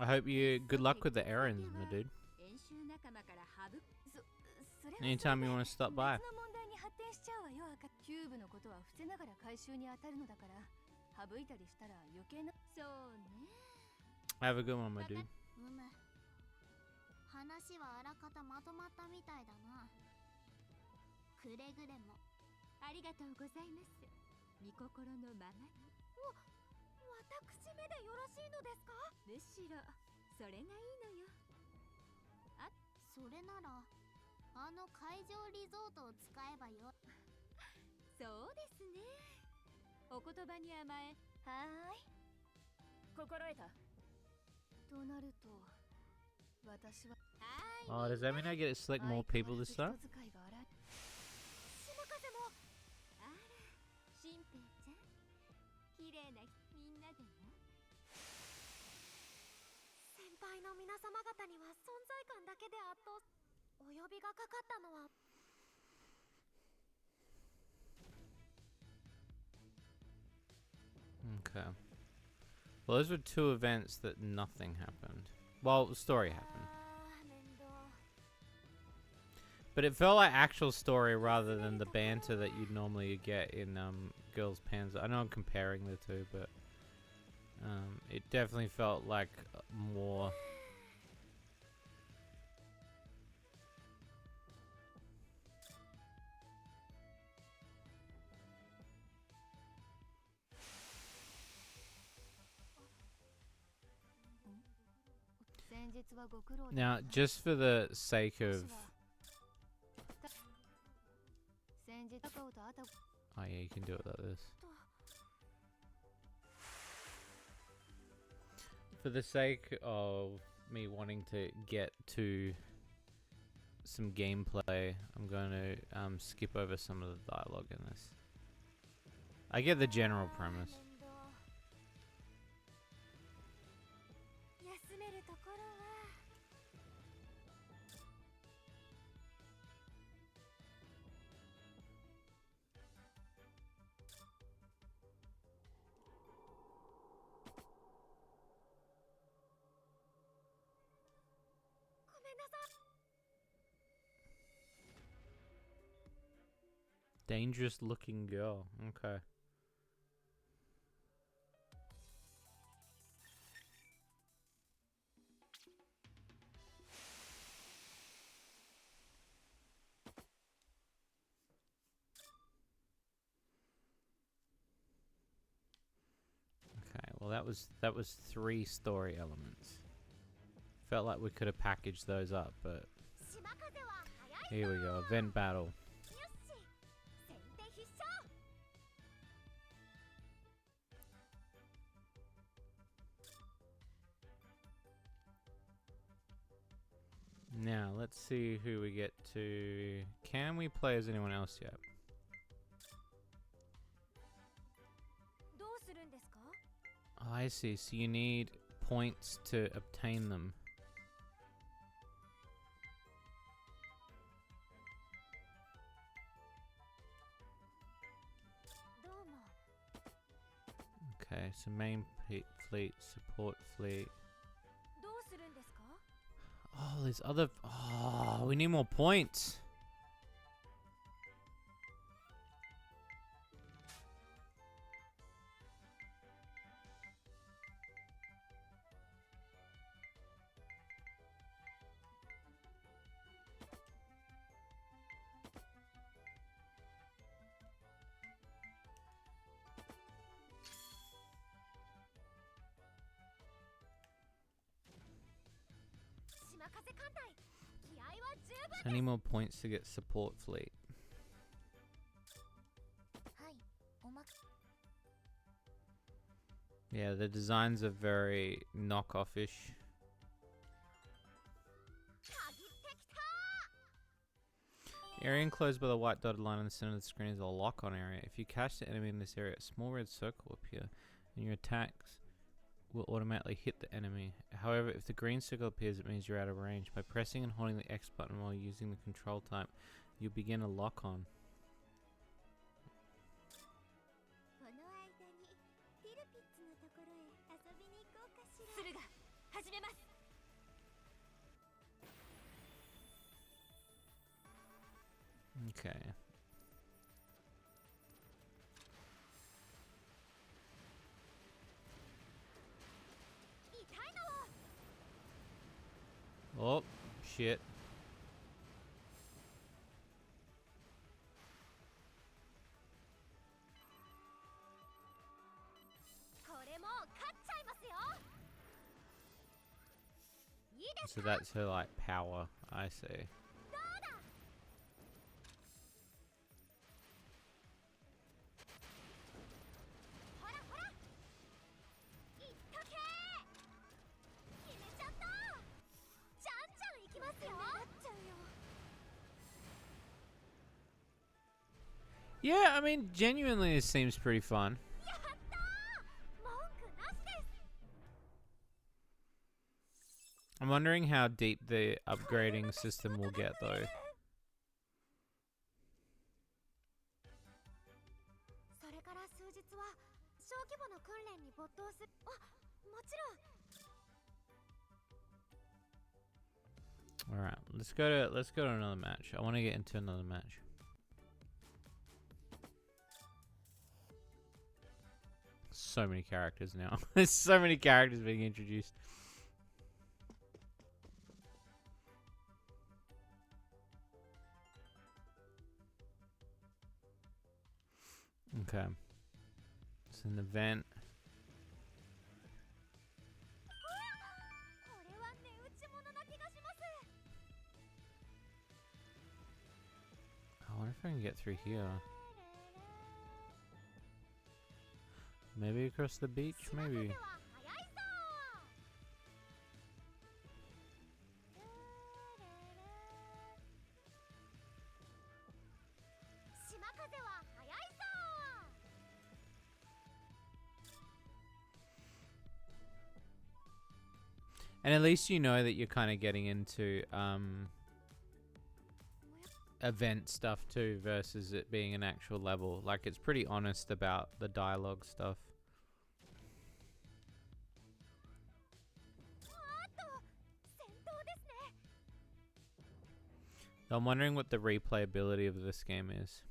I hope you good luck with the errands, my dude. Anytime you want to stop by. キューブのことは伏せながら回収に当たるのだから省いたりしたら余計な。そうね。 Have a good one, my dude. 話はあらかたまとまったみたいだな。くれぐれもありがとうございます。御心のままに。私めでよろしいのですか。むしろそれがいいのよ。それならあの海上リゾートを使えばよ。そうですね。お言葉に甘え。はーい。心得た。となると私は。 Oh, does that mean I get to select more people this time? 島風も。あら、新平ちゃん、綺麗なみんなでも。先輩の皆様方には存在感だけで圧倒。お呼びがかかったのは。Okay. Well, those were two events that nothing happened. Well, the story happened. But it felt like actual story rather than the banter that you'd normally get in Girls Panzer. I know I'm comparing the two, but it definitely felt like more. Now, just for the sake of... Oh yeah, you can do it like this. For the sake of me wanting to get to some gameplay, I'm going to skip over some of the dialogue in this. I get the general premise. 休めるところは Dangerous looking girl. Okay. Okay, well that was 3 story elements. Felt like we could have packaged those up, but here we go, event battle. Now, let's see who we get to. Can we play as anyone else yet? どうするんですか? Oh, I see. So you need points to obtain them. Okay, so main fleet, support fleet. どうするんですか? Oh, there's other... Oh, we need more points. So I need more points to get support fleet. Yeah, the designs are very knockoff-ish. Area enclosed by the white dotted line in the center of the screen is a lock-on area. If you catch the enemy in this area, a small red circle will appear, and your attacks will automatically hit the enemy. However, if the green circle appears, it means you're out of range. By pressing and holding the X button while using the control type, you'll begin a lock-on. Okay. Oh, shit. So that's her, like, power, I see. Yeah, I mean, genuinely, it seems pretty fun. I'm wondering how deep the upgrading system will get, though. All right, let's go to another match. I want to get into another match. So many characters now. There's so many characters being introduced. Okay. It's an event. I wonder if I can get through here. Maybe across the beach? Maybe. And at least you know that you're kind of getting into event stuff too, versus it being an actual level. Like, it's pretty honest about the dialogue stuff. I'm wondering what the replayability of this game is.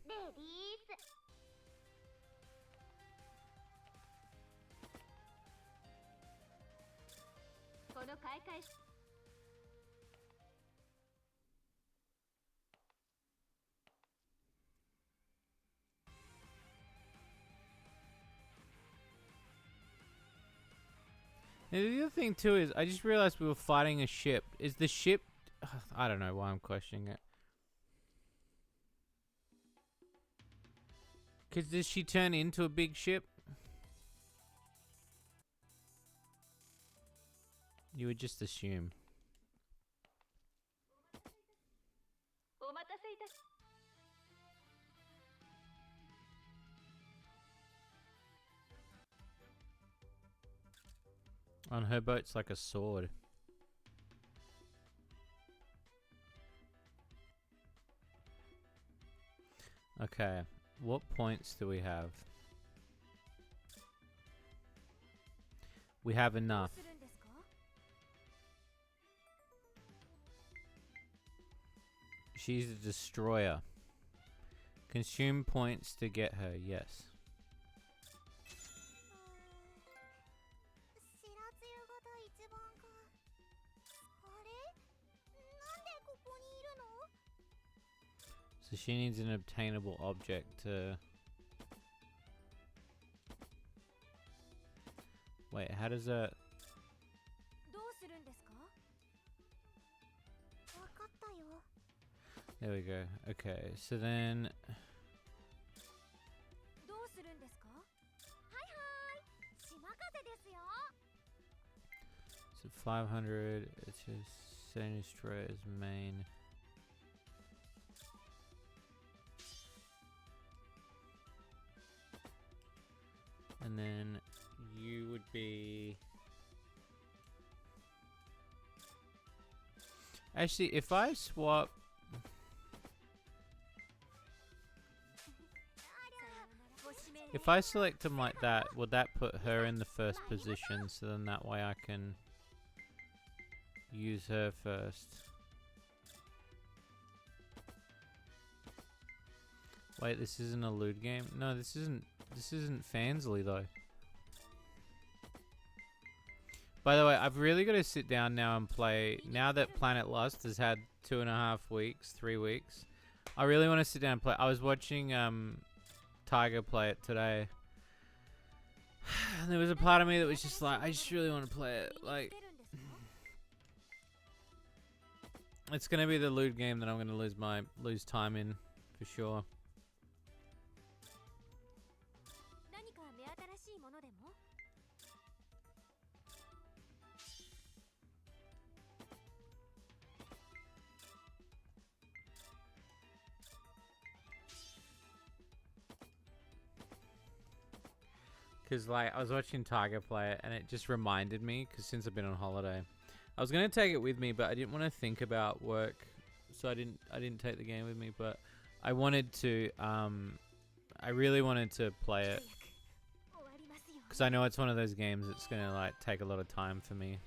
And the other thing too is, I just realized we were fighting a ship. Is the ship... I don't know why I'm questioning it. Because does she turn into a big ship? You would just assume. On her boat, it's like a sword. Okay, what points do we have? We have enough. She's a destroyer. Consume points to get her, yes. So she needs an obtainable object to... Wait, how does that... There we go. Okay, so then... So 500, it's just setting destroyer as main. And then you would be... Actually, if I swap... If I select him like that, would that put her in the first position? So then that way I can use her first. Wait, this isn't a loot game? No, this isn't Fansly though. By the way, I've really got to sit down now and play. Now that Planet Lust has had 2.5 weeks, 3 weeks, I really want to sit down and play. I was watching Tiger play it today. And there was a part of me that was just like, I just really want to play it. Like, it's gonna be the loot game that I'm gonna lose time in for sure. Because, like, I was watching Tiger play it, and it just reminded me, because since I've been on holiday, I was going to take it with me, but I didn't want to think about work, so I didn't take the game with me, but I wanted to, I really wanted to play it, because I know it's one of those games that's going to, like, take a lot of time for me.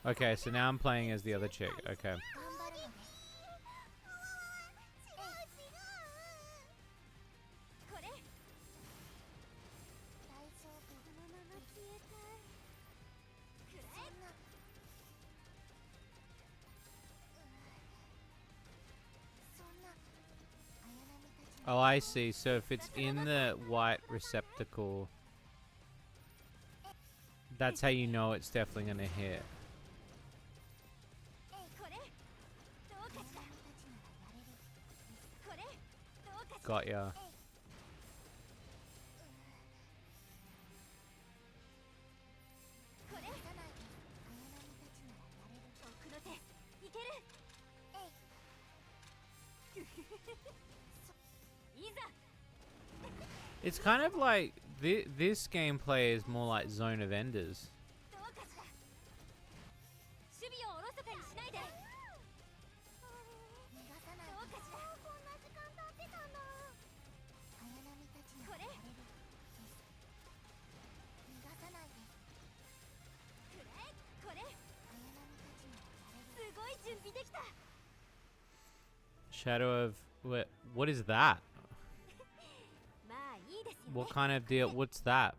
Okay, so now I'm playing as the other chick. Okay. Oh, I see. So if it's in the white receptacle, that's how you know it's definitely going to hit. Got ya. It's kind of like this gameplay is more like Zone of Enders. どうかしら。守備をおろそかにしないで。逃がさないで。どうかしら。こんな時間経ってたんだ。綾波たちにこれやれるです。逃がさないで。くれこれ。綾波たちにやれる。すごい準備できた。 Shadow of what is that? まあいいですよね。 What kind of deal? What's that?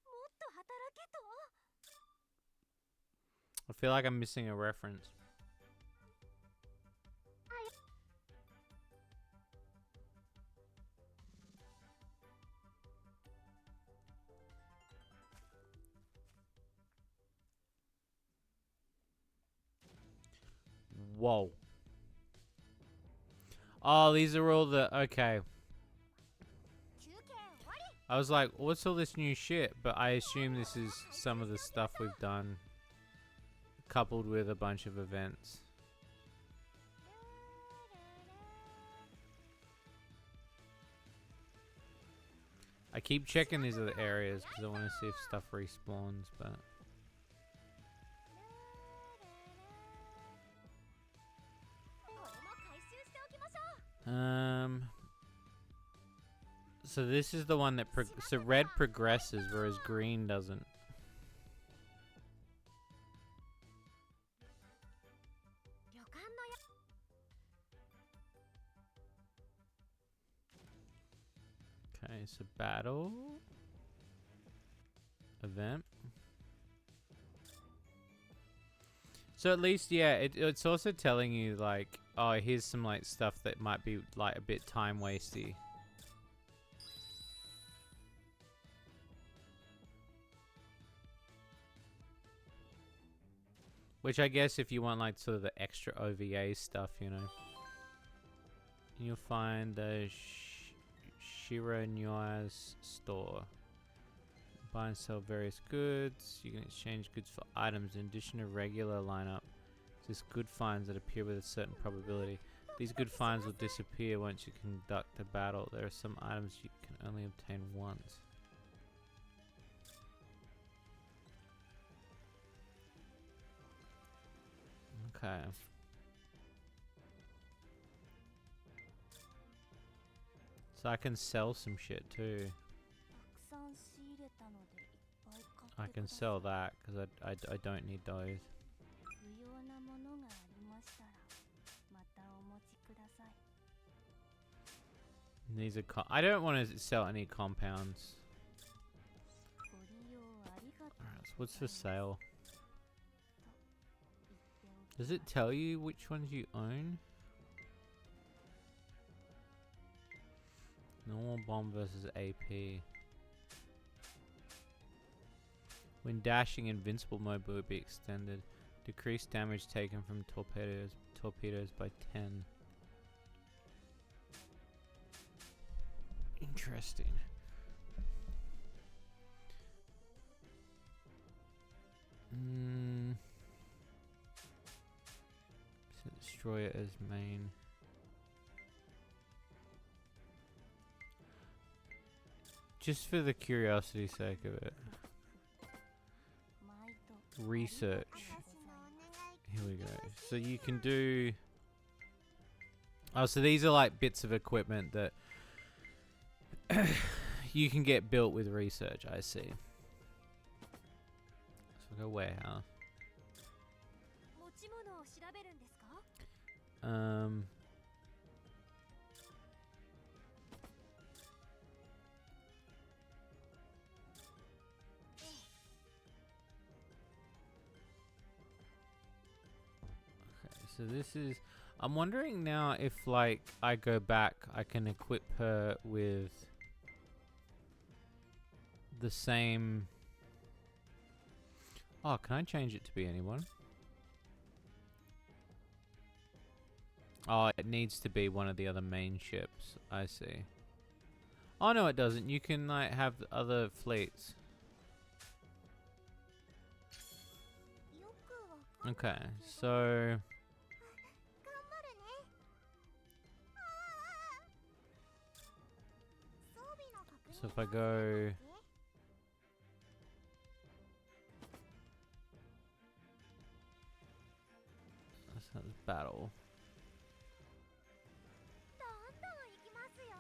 もっと働けと。 I feel like I'm missing a reference. Whoa. Oh, these are all the... Okay. 休憩終わり。 I was like, what's all this new shit? But I assume this is some of the stuff we've done, coupled with a bunch of events. I keep checking these other areas because I want to see if stuff respawns, but... So this is the one that so red progresses, whereas green doesn't. Okay, so battle event. So at least, yeah, it's also telling you like, oh, here's some like stuff that might be like a bit time wasty. Which I guess if you want like sort of the extra OVA stuff, you know, you'll find the Shiro Nyua's store. Buy and sell various goods. You can exchange goods for items in addition to regular lineup. There's good finds that appear with a certain probability. These good finds will disappear once you conduct a battle. There are some items you can only obtain once. Okay. So I can sell some shit too. I can sell that because I don't need those. And these are I don't want to sell any compounds. Alright, so what's for sale? Does it tell you which ones you own? Normal bomb versus AP. When dashing, invincible mode will be extended. Decrease damage taken from torpedoes by 10. Interesting. So destroy it as main. Just for the curiosity's sake of it. Research. Here we go. So you can do... Oh, so these are like bits of equipment that you can get built with research, I see. So we'll go warehouse. So this is... I'm wondering now if, like, I go back, I can equip her with the same... Oh, can I change it to be anyone? Oh, it needs to be one of the other main ships. I see. Oh, no, it doesn't. You can, like, have other fleets. Okay, so 頑張るね。装備の確認 so if I go that's battle. どんどん行きますよ。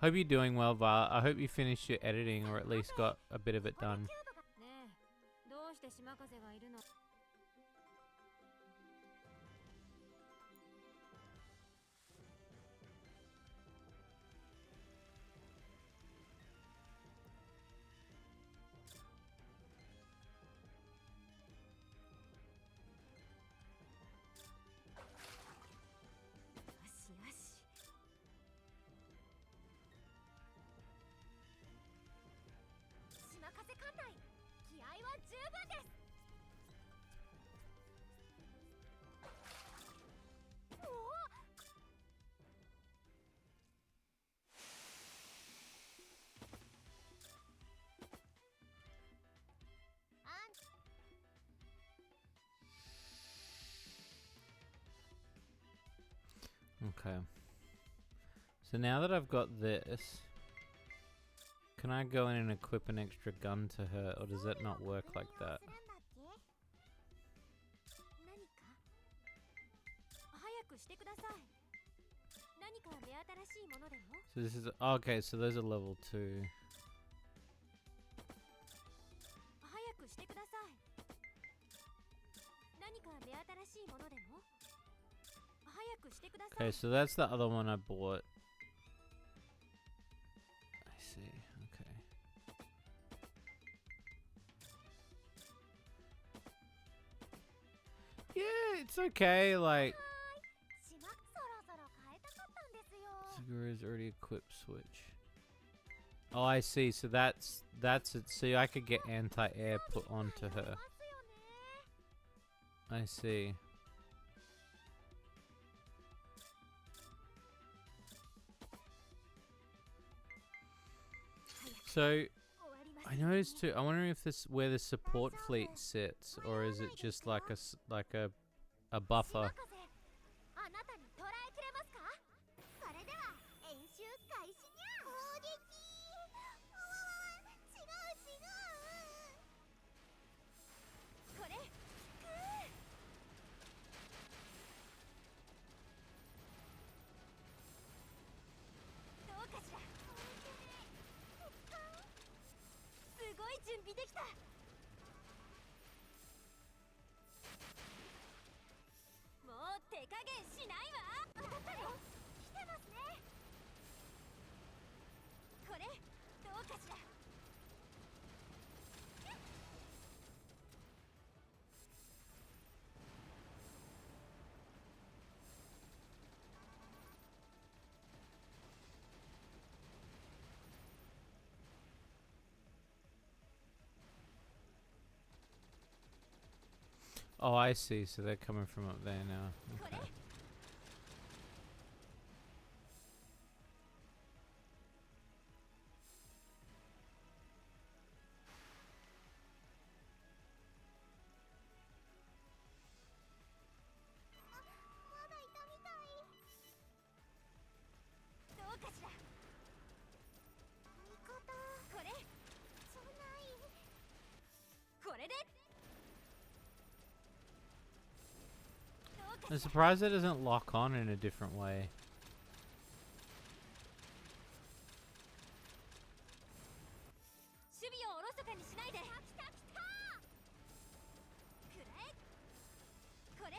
Hope you're doing well, Violet. I hope you finished your editing or at least got a bit of it done. ねえ、どうして島風がいるの？よしよし。島風艦内、気合は十分です。おお、あん Okay. So now that I've got this, can I go in and equip an extra gun to her, or does that not work like that? 何か早くしてください。何か目新しいものでも So this is okay. So those are level 2. 早くしてください。何か目新しいものでも早くしてください。 Okay, so that's the other one I bought. I see. Okay. Yeah, it's okay. Like 島そろそろ変えたかったんですよ。 Segura's already equipped switch. Oh, I see. So that's it. See, I could get anti-air put onto her. I see. So I noticed too. I'm wondering if this where the support fleet sits, or is it just like a buffer? あなたに捉えきれますか？それでは演習開始にゃ。攻撃。うわ、違う違う。これ。どうかしら。すごい準備できた。もう手加減しないわ。当たったよ。来てますね。これどうかしら。 Oh, I see. So they're coming from up there now. Okay. I'm surprised it doesn't lock on in a different way. 守備をおろそかにしないで。来た来た。くらえ。これ。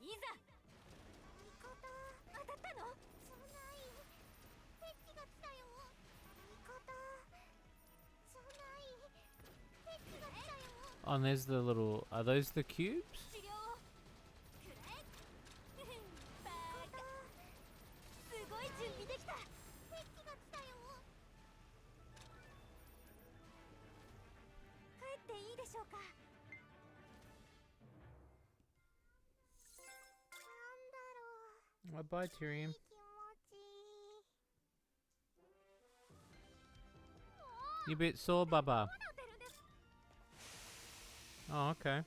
いざ。味方。当たったの？そんない。敵が来たよ。味方。そんない。敵が来たよ。 Oh, and there's the little. Are those the cubes? 治療。くらえ。バカ。すごい準備できた。敵が来たよ。帰っていいでしょうか。なんだろう。 Bye, Tyrion. 気持ちいい。 You bit sore, Baba. Oh, okay.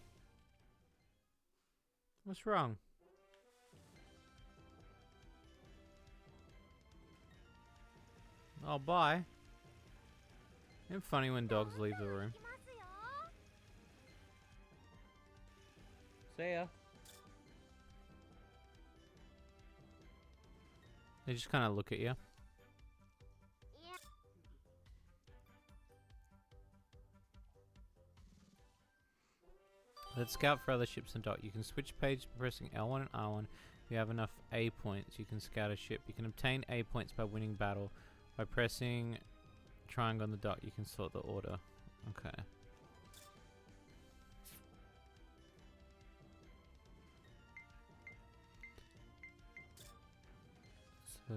What's wrong? Oh, bye. It's funny when dogs leave the room. See ya. They just kind of look at you. Let's scout for other ships and dock. You can switch page by pressing L1 and R1. If you have enough A points, you can scout a ship. You can obtain A points by winning battle. By pressing triangle on the dock, you can sort the order. Okay. So...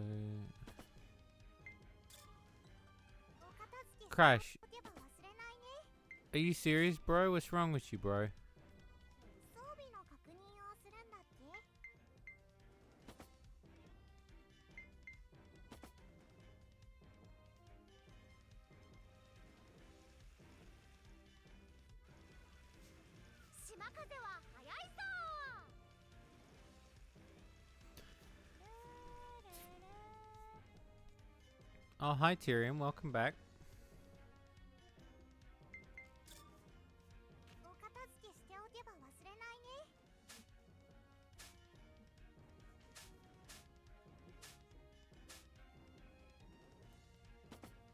Crash. Are you serious, bro? What's wrong with you, bro? Oh, hi Tyrion, welcome back.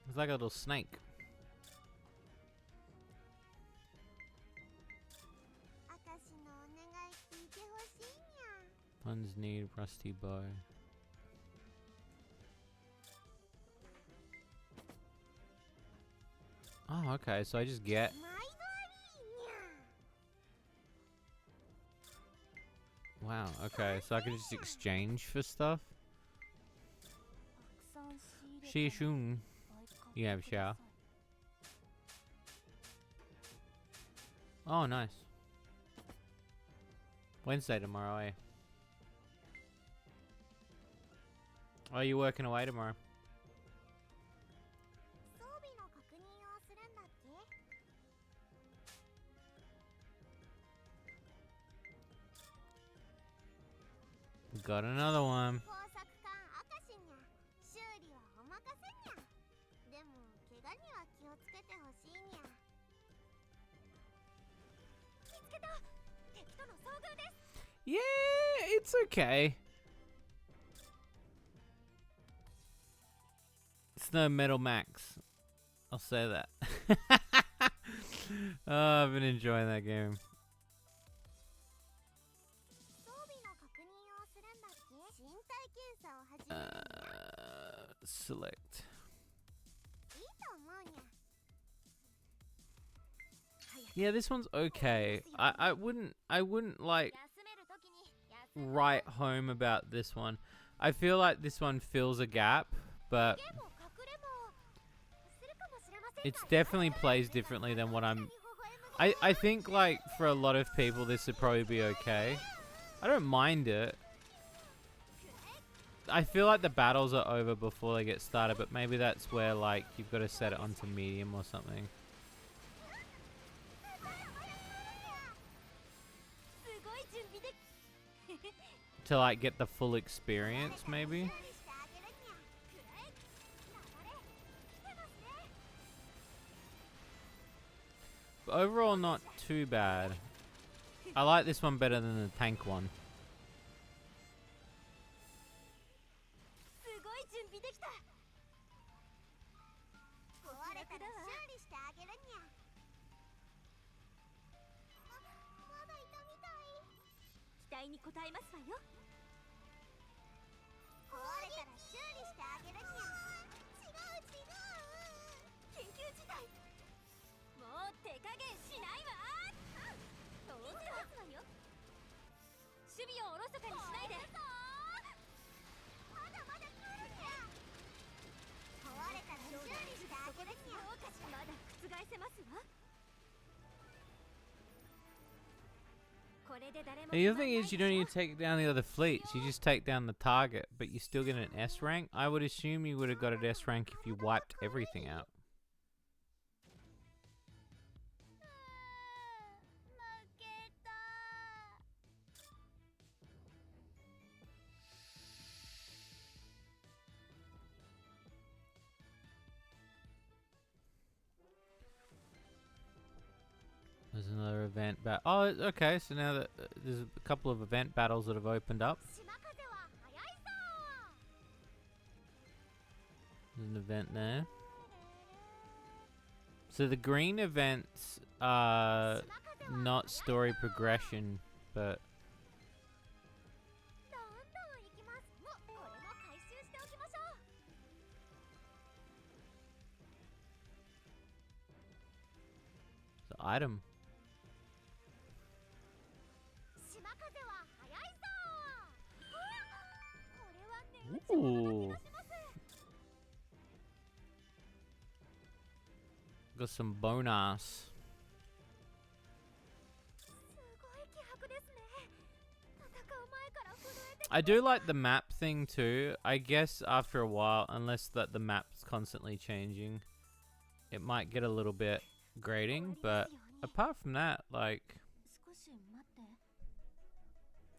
It's like a little snake. Puns need rusty bow. Oh, okay, so I just get... Wow, okay, so I can just exchange for stuff? Shishun. You have shower. Oh, nice. Wednesday tomorrow, eh? Oh, you working away tomorrow? Got another one. Yeah, it's okay. It's no Metal Max. I'll say that. Oh, I've been enjoying that game. Select. Yeah, this one's okay. I wouldn't like write home about this one. I feel like this one fills a gap, but it's definitely plays differently than what I think like for a lot of people this would probably be okay. I don't mind it. I feel like the battles are over before they get started, but maybe that's where like you've got to set it onto medium or something. To like get the full experience, maybe. But overall, not too bad. I like this one better than the tank one. The other thing is you don't even take down the other fleets. You just take down the target, but you still get an S rank. I would assume you would have got an S rank if you wiped everything out. There's another event oh, okay. So now that there's a couple of event battles that have opened up. There's an event there. So the green events are not story progression, but the item. Ooh. Got some bonus. I do like the map thing too. I guess after a while, unless that the map's constantly changing, it might get a little bit grating, but apart from that, like,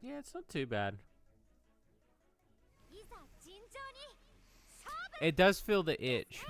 yeah, it's not too bad. It does feel the itch.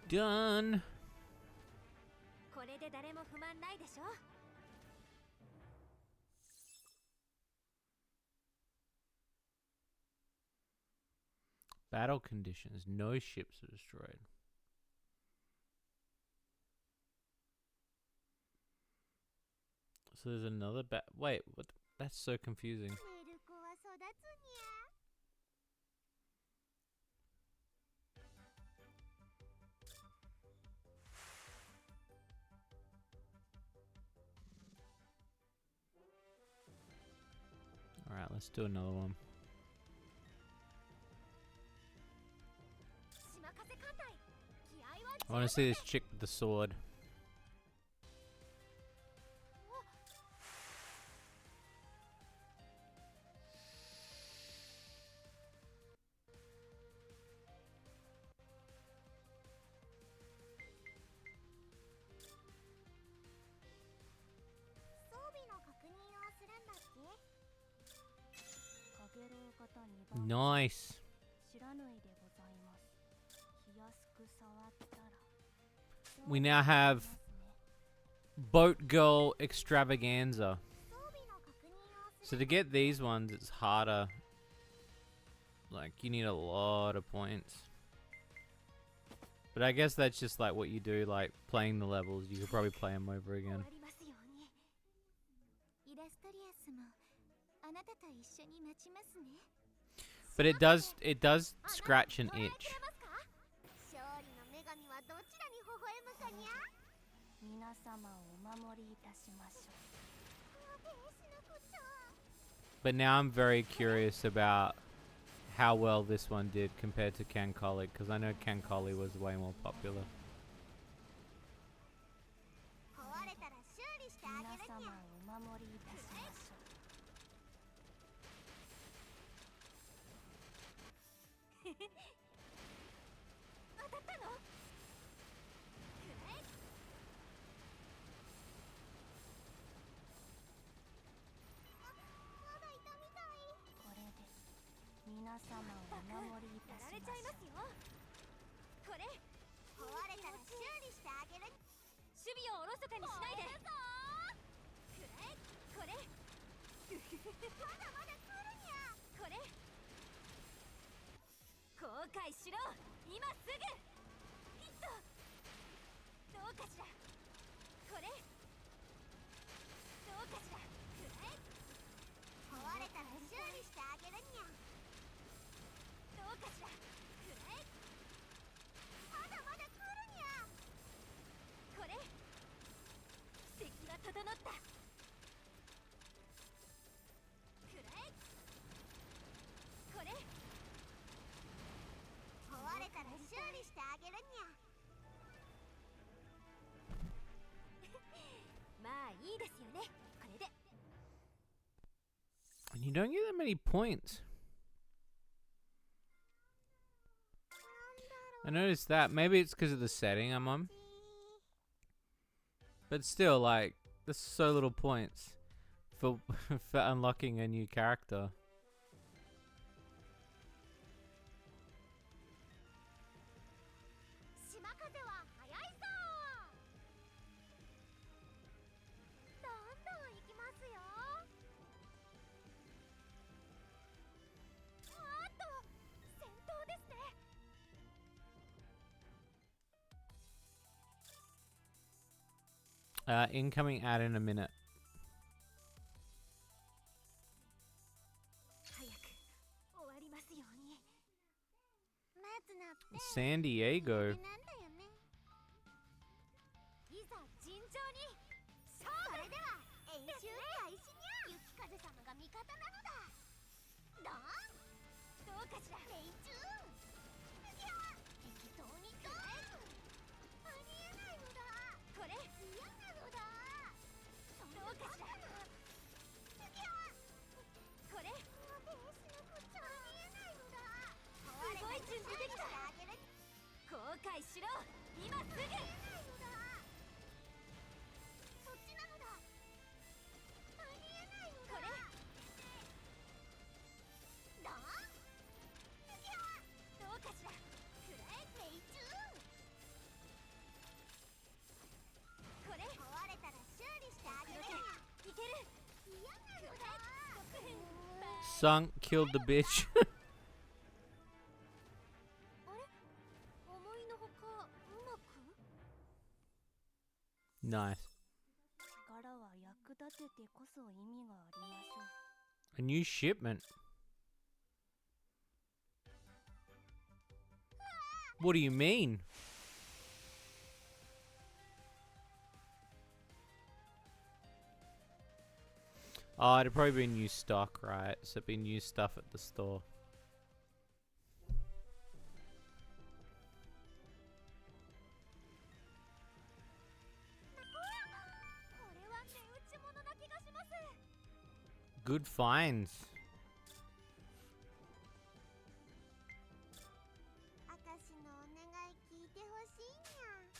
Done. Battle conditions. No ships are destroyed. So there's another wait, what? That's so confusing. Alright, let's do another one. I want to see this chick with the sword. Nice. We now have Boat Girl Extravaganza. So to get these ones, it's harder. Like, you need a lot of points. But I guess that's just like what you do, like playing the levels. You could probably play them over 終 again. わりますように。イラストリアスもあなたと一緒に待ちますね。 But it does scratch an ご覧 itch. くれますか？勝利の女神はどちらに微笑むかにゃ？皆様をお守りいたしましょう。ベースのこと。 But now I'm very curious about how well this one did compared to Cancoli, because I know Cancoli was way more popular. 壊れたら修理してあげるにゃ。皆様をお守りいたしましょう。当たったの？くらえ。まだいたみたい。これで皆様をお守りいたしましょう。やられちゃいますよ。これ壊れたら修理してあげる。守備をおろそかにしないで。くらえ。これまだまだ来るにゃ。これ後悔しろ。今すぐヒット。どうかしら。これどうかしら。くらえ。壊れたら修理してあげるにゃ。どうかしら。くらえ。まだまだ来るにゃ。これ奇跡が整った。くらえ。これ壊れたら修理してあげるにゃ。まあいいですよね。これで And you don't get that many points. I noticed that. Maybe it's because of the setting I'm on. But still, like, there's so little points for for unlocking a new character. 島風は速いぞ。どんどん行きますよ。あっと戦闘ですね。 Incoming ad in a minute. 早く終わりますように。待つなって。 San Diego. なんだよね。いざ尋常に勝負。それでは演習開始にゃ。雪風様が味方なのだ。どうかしら。練習。いや適当にどう。ありえないのだ。これ嫌なのだ。どうかしら。いやこれベースのこっちゃありえないのだ。すごい準備できた。後悔しろ。今すぐ。そっちなのだ。ありえないのだ。これどうかしら。くらえ命中。これ壊れたら修理してあげる。いける。嫌なのだ。 Sunk killed the bitch. あれ思いのほかうまく。 Nice. 力は役立ててこそ意味がありましょう。 A new shipment. What do you mean? Oh, it'd probably be new stock, right? So it'd be new stuff at the store. これは値打ち物な気がします。 Good finds. あたしのお願い聞いてほしいにゃ。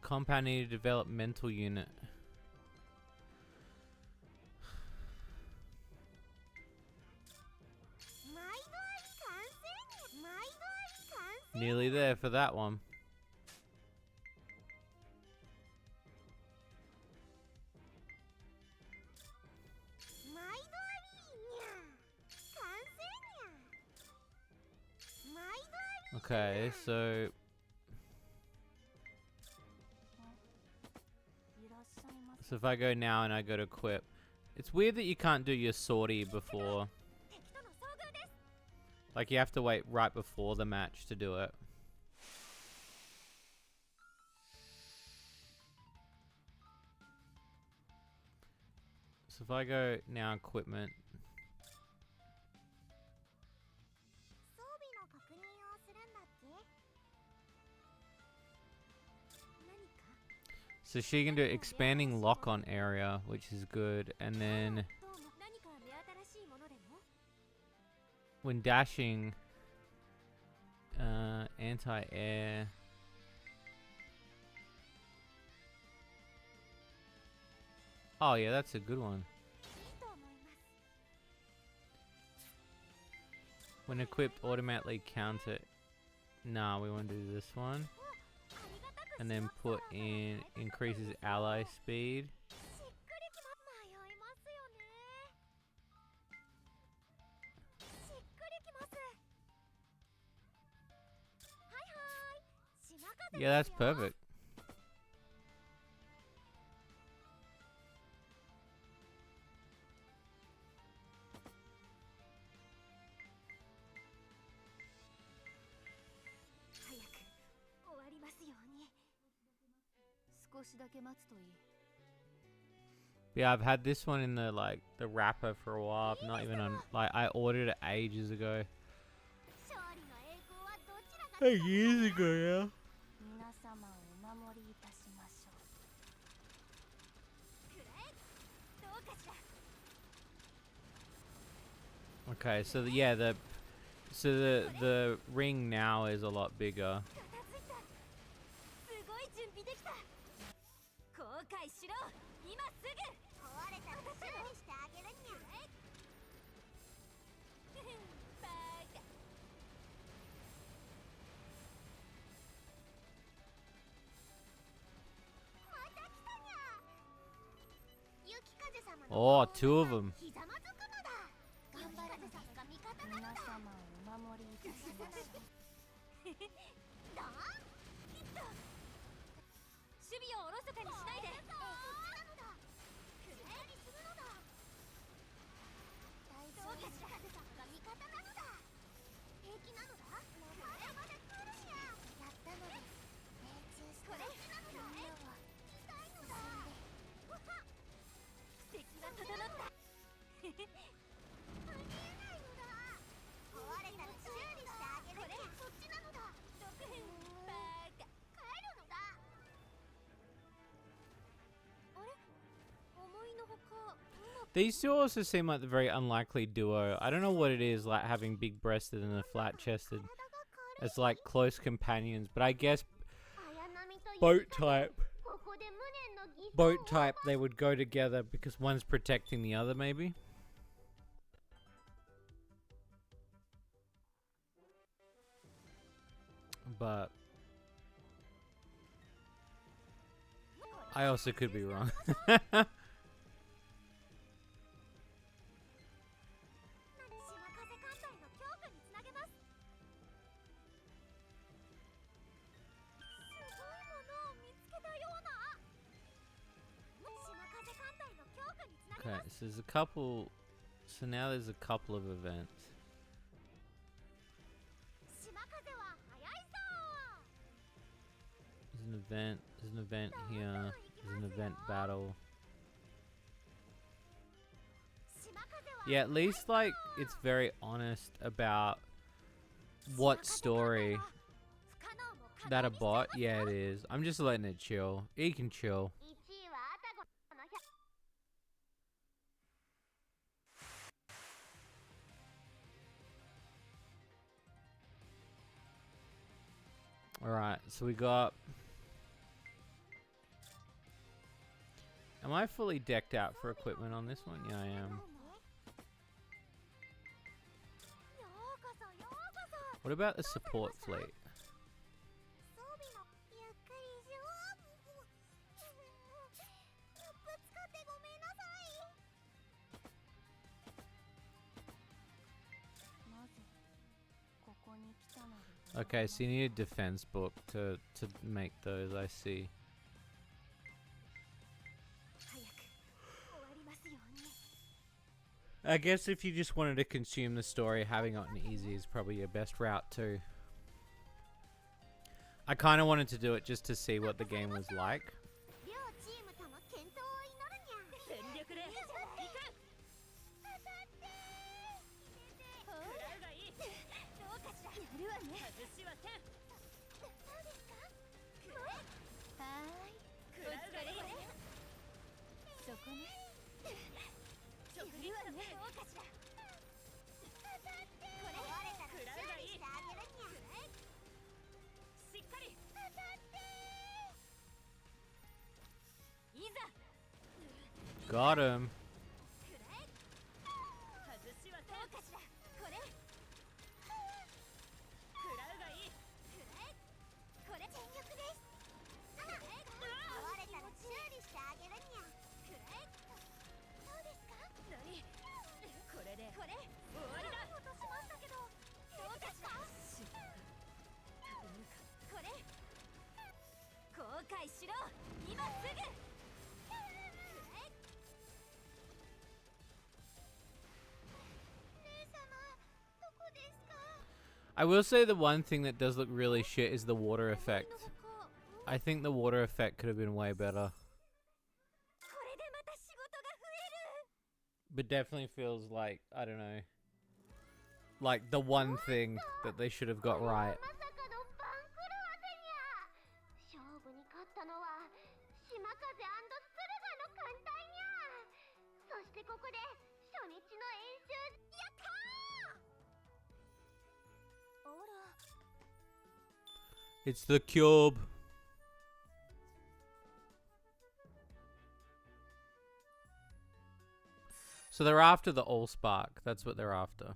Compound needed to develop mental unit. マイバーイ完成にゃ。マイバーイ完成。 Nearly there for that one. Okay, so いらっしゃいませ。 if I go now and I go to equip, it's weird that you can't do your sortie before. 敵との遭遇です。 Like you have to wait right before the match to do it. So if I go now equipment, 装備の確認をするんだっけ？何か？ so she can do expanding lock on area, which is good, and then どうも何か目新しいものでも？ when dashing, anti-air. Oh yeah, that's a good one. いいと思います。 When equipped, automatically counter. Nah, we want to do this one. ありがたく And then put in increases ally speed. しっくりきま迷いますよね。しっくりきます。はいはい。島風 Yeah, that's perfect. 早く終わりますように。少しだけ待つといい。 Yeah, I've had this one in the the wrapper for a while. Not even on I ordered it ages ago. 勝利の栄光はどちらか Years ago, yeah. 皆様をお守りいたしましょう。くらえ。どうかしら。 Okay, so the ring now is a lot bigger. 片付いた。すごい準備できた。後悔しろ。今すぐ。壊れたら修理してあげるにゃ。バカ。 また来たにゃ。雪風様の Oh, two of them. ひざまずくのだ。雪風様が味方なの皆だ。様をお守りいたしましょう。だきっと守備をおろそかにしないで。なのだ。くらえにするのだ。大丈夫。雪風様が味方なのだ。平気なのだ。まだまだ来るにゃ。やったので命中した。これなのだ。痛いのだ。わは。奇跡が整った。ありえないのだ。壊れたら修理してあげる。これそっちなのだ。6分バカ。帰るのだ。あれ思いのほか These two also seem like the very unlikely duo. I don't know what it is, like having big breasted and a flat chested as like close companions, but I guess boat type they would go together because one's protecting the other, maybe. But I also could be wrong. 島風艦隊の強化につなげます。すごいものを見つけたような。島風艦隊の強化につなげ Okay, ます。 so there's a couple. So now there's a couple of events. 島風は速いぞ。 There's an event. There's an event here. There's an event battle. 島風は Yeah, at least like it's very honest about what story 不可能も可能 that a にして bot. ます Yeah, よ it is. I'm just letting it chill. It can chill. 1位はアタゴの100 All right, so we got. Am I fully decked out for equipment on this one? Yeah, I am. ようこそようこそ What about the support fleet? 装備のゆっくりしよう。ぶつかってごめんなさい。なぜここに来たので Okay, so you need a defense book to make those, I see. 早く終わりますように。 I guess if you just wanted to consume the story, having it on easy is probably your best route too. I kind of wanted to do it just to see what the game was like. 両チームとも健闘を祈るにゃ。全力で行く。当たって食らうがいい。どうかしら。やるわね。外しはせん。そうですか。はーい。食らうがいい。そこね。やるわね。どうかしら。当たって。これ壊れたら修理してあげるにゃ。しっかり。当たって。いざ。 Got him. 外しはどうかしら。これ。食らうがいい。これ全力です。壊れたら修理してあげるにゃ。どうですか。何。これで。これ。終わりだ。落としましたけど。どうですか。これ。後悔しろ。今すぐ。 I will say the one thing that does look really shit is the water effect. I think the water effect could have been way better. But definitely feels like, I don't know, like the one thing that they should have got right. 勝負に勝ったのは島風&駿河の艦隊にゃ。そしてここで初日の演習。やったー。あら。 It's the cube. So they're after the Allspark. That's what they're after.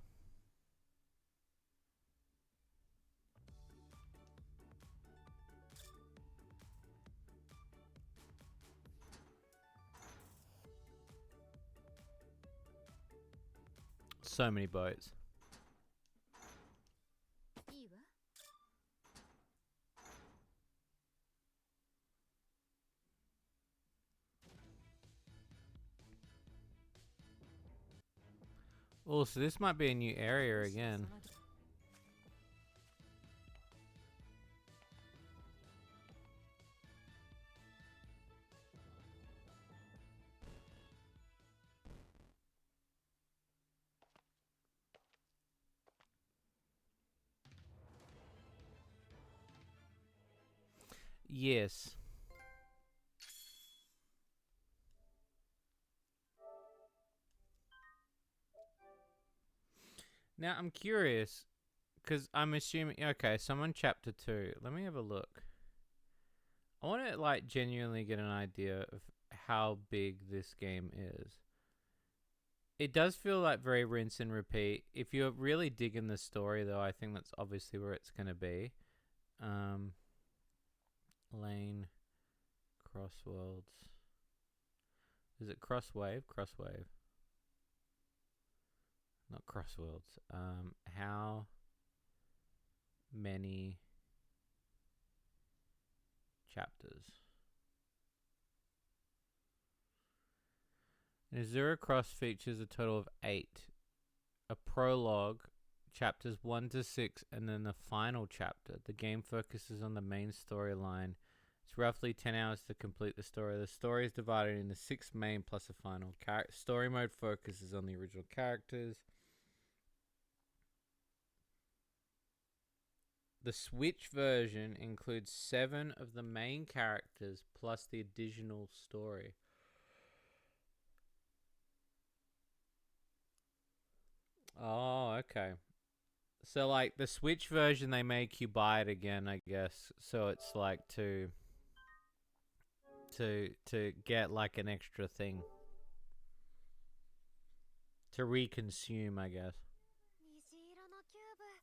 So many boats. いいわ。 Oh, so this might be a new area again. Yes. Now I'm curious, because I'm assuming, okay, so I'm on chapter 2. Let me have a look. I want to like genuinely get an idea of how big this game is. It does feel like very rinse and repeat. If you're really digging the story though, I think that's obviously where it's going to be. Lane, Crossworlds. Is it Crosswave? Crosswave. Not Crossworlds. How many chapters? Azur Cross features a total of 8. A prologue, chapters 1 to 6, and then the final chapter. The game focuses on the main storyline. It's roughly 10 hours to complete the story. The story is divided into 6 main plus a final. Story mode focuses on the original characters. The Switch version includes 7 of the main characters plus the additional story. Oh, okay. So like the Switch version, they make you buy it again, I guess. So it's like to get like an extra thing to reconsume, I guess. 虹色のキューブ。 「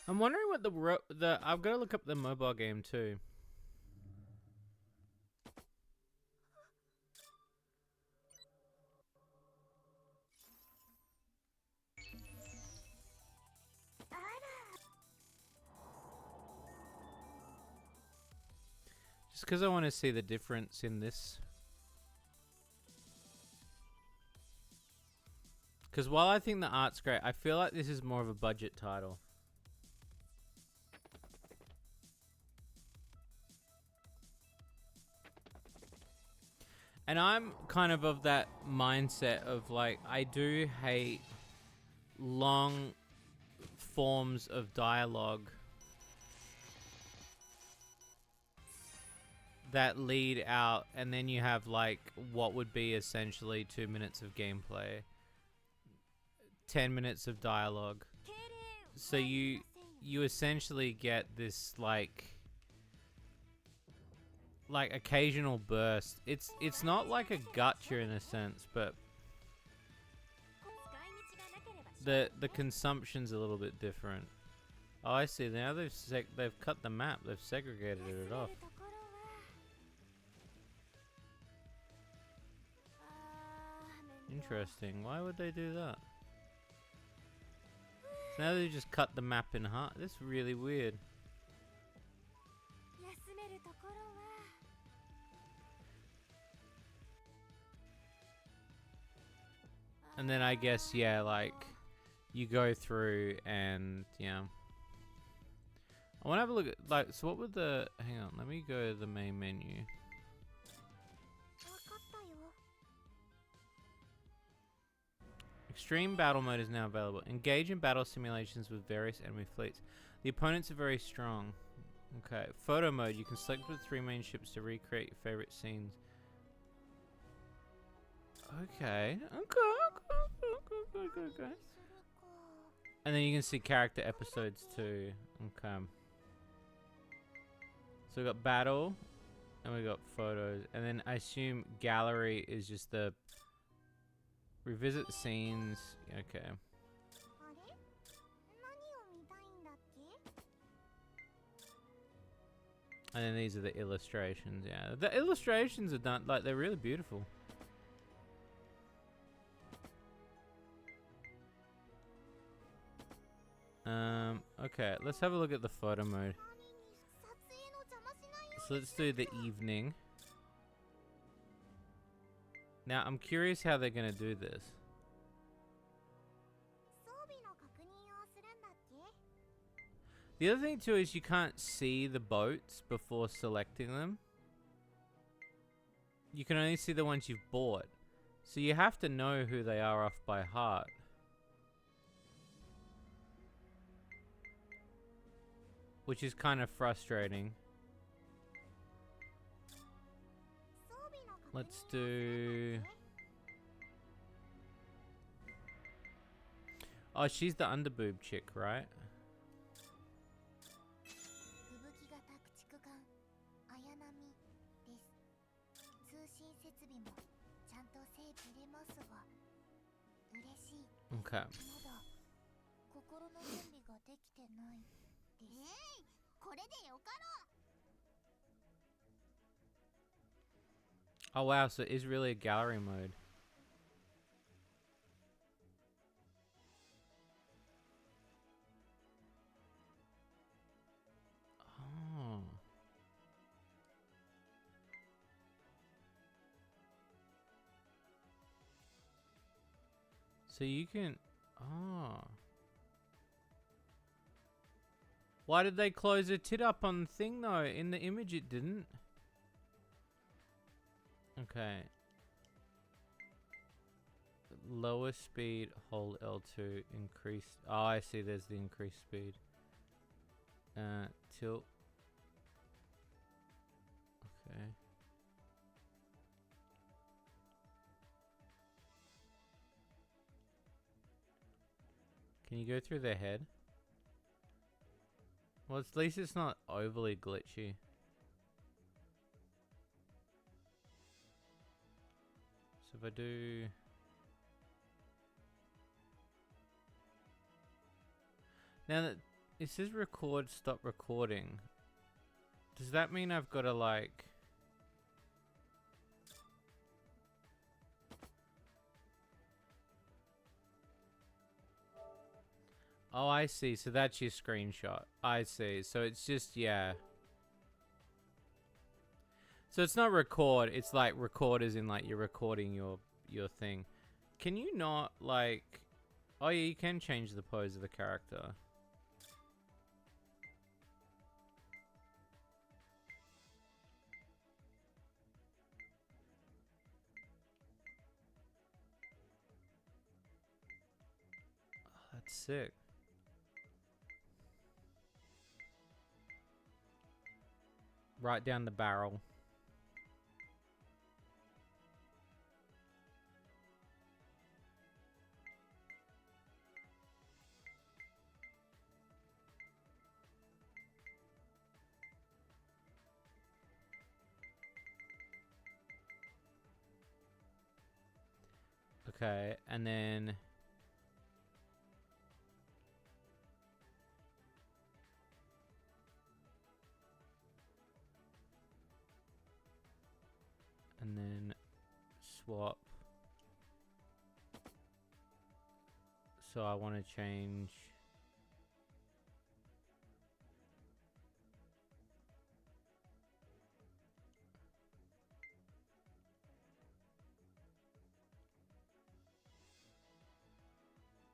I'm wondering what I've got to look up the mobile game too. Just because I want to see the difference in this. Because while I think the art's great, I feel like this is more of a budget title. And I'm kind of that mindset of like, I do hate long forms of dialogue that lead out, and then you have like what would be essentially 2 minutes of gameplay, 10 minutes of dialogue. So you essentially get this like occasional burst. It's not like a gacha in a sense, but the consumption's a little bit different. Oh, I see. Now they've cut the map. They've segregated it off. Interesting. Why would they do that? So now they just cut the map in half. That's really weird. And then I guess, yeah, like, you go through and, yeah. I want to have a look at, like, so what would the, hang on, let me go to the main menu. Extreme battle mode is now available. Engage in battle simulations with various enemy fleets. The opponents are very strong. Okay, photo mode. You can select with 3 main ships to recreate your favorite scenes. Okay. And then you can see character episodes too. Okay. So we got battle, and we got photos, and then I assume gallery is just the revisit scenes. Okay. And then these are the illustrations. Yeah, the illustrations are done like they're really beautiful. Okay, let's have a look at the photo mode. So let's do the evening. Now, I'm curious how they're gonna do this. The other thing too is you can't see the boats before selecting them. You can only see the ones you've bought. So you have to know who they are off by heart. Which is kind of frustrating. Let's do... Oh, she's the underboob chick, right? Okay. Oh wow, so it is really a gallery mode. Oh. So you can... Oh. Why did they close her tit up on the thing though? In the image it didn't. Okay. Lower speed, hold L2, increase... Oh, I see, there's the increased speed. Tilt. Okay. Can you go through their head? Well, at least it's not overly glitchy. So if I do... Now that It says record, stop recording. Does that mean I've got to like... Oh, I see. So that's your screenshot. I see. So it's just, yeah. So it's not record. It's like record as in like you're recording your thing. Can you not like... Oh yeah, you can change the pose of the character. Oh, that's sick. Right down the barrel. Okay, and then... And then swap. So I want to change...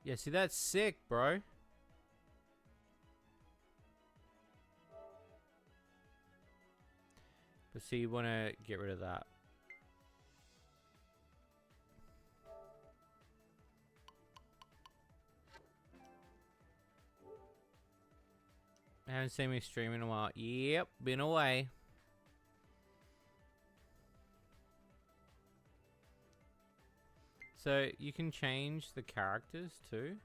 Yeah, see, that's sick, bro. But see, you want to get rid of that. I haven't seen me stream in a while. Yep, been away. So you can change the characters too?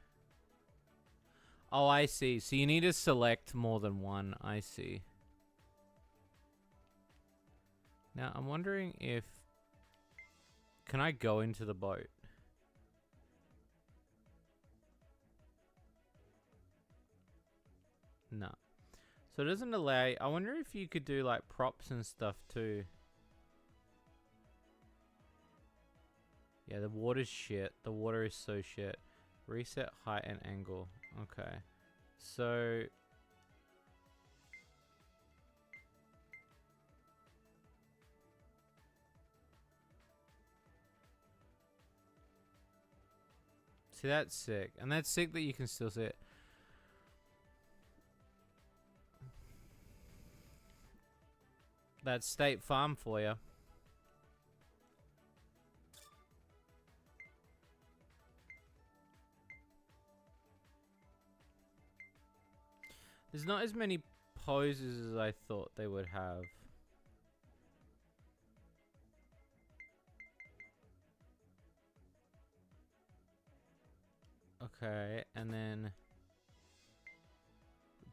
Oh, I see. So you need to select more than one. I see. Now, I'm wondering if... Can I go into the boat? No. So it doesn't allow... I wonder if you could do like props and stuff too. Yeah, the water's shit. The water is so shit. Reset height and angle. Okay. So... See, that's sick. And that's sick that you can still see it. That's State Farm for you. There's not as many poses as I thought they would have. Okay, and then...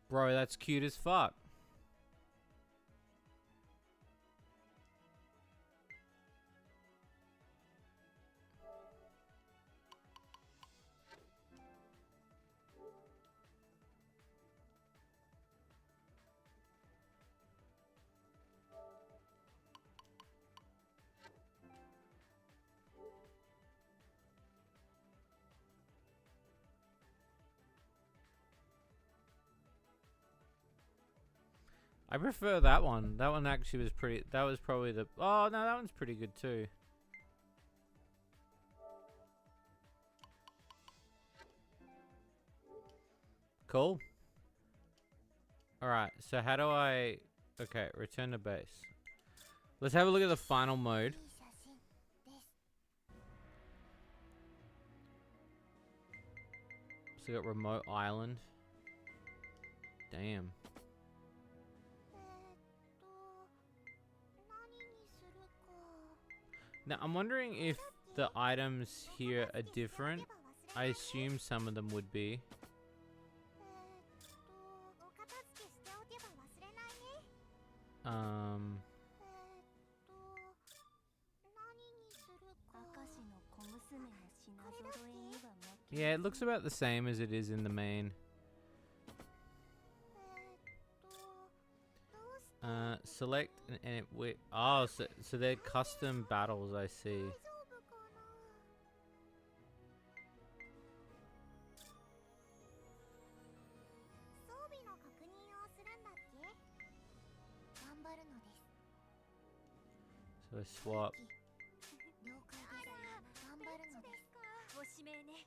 Bro, that's cute as fuck. I prefer that one. That one actually was pretty... That was probably the... Oh, no, that one's pretty good too. Cool. Alright, so how do I... Okay, return to base. Let's have a look at the final mode. So we got remote island. Damn. Now, I'm wondering if the items here are different. I assume some of them would be. Yeah, it looks about the same as it is in the main. Select and it oh, so they're custom battles, I see. 大丈夫かな。装備の確認をするんだっけ。頑張るのです。 So I swap. 了解です。頑張るのです。ご指名ね。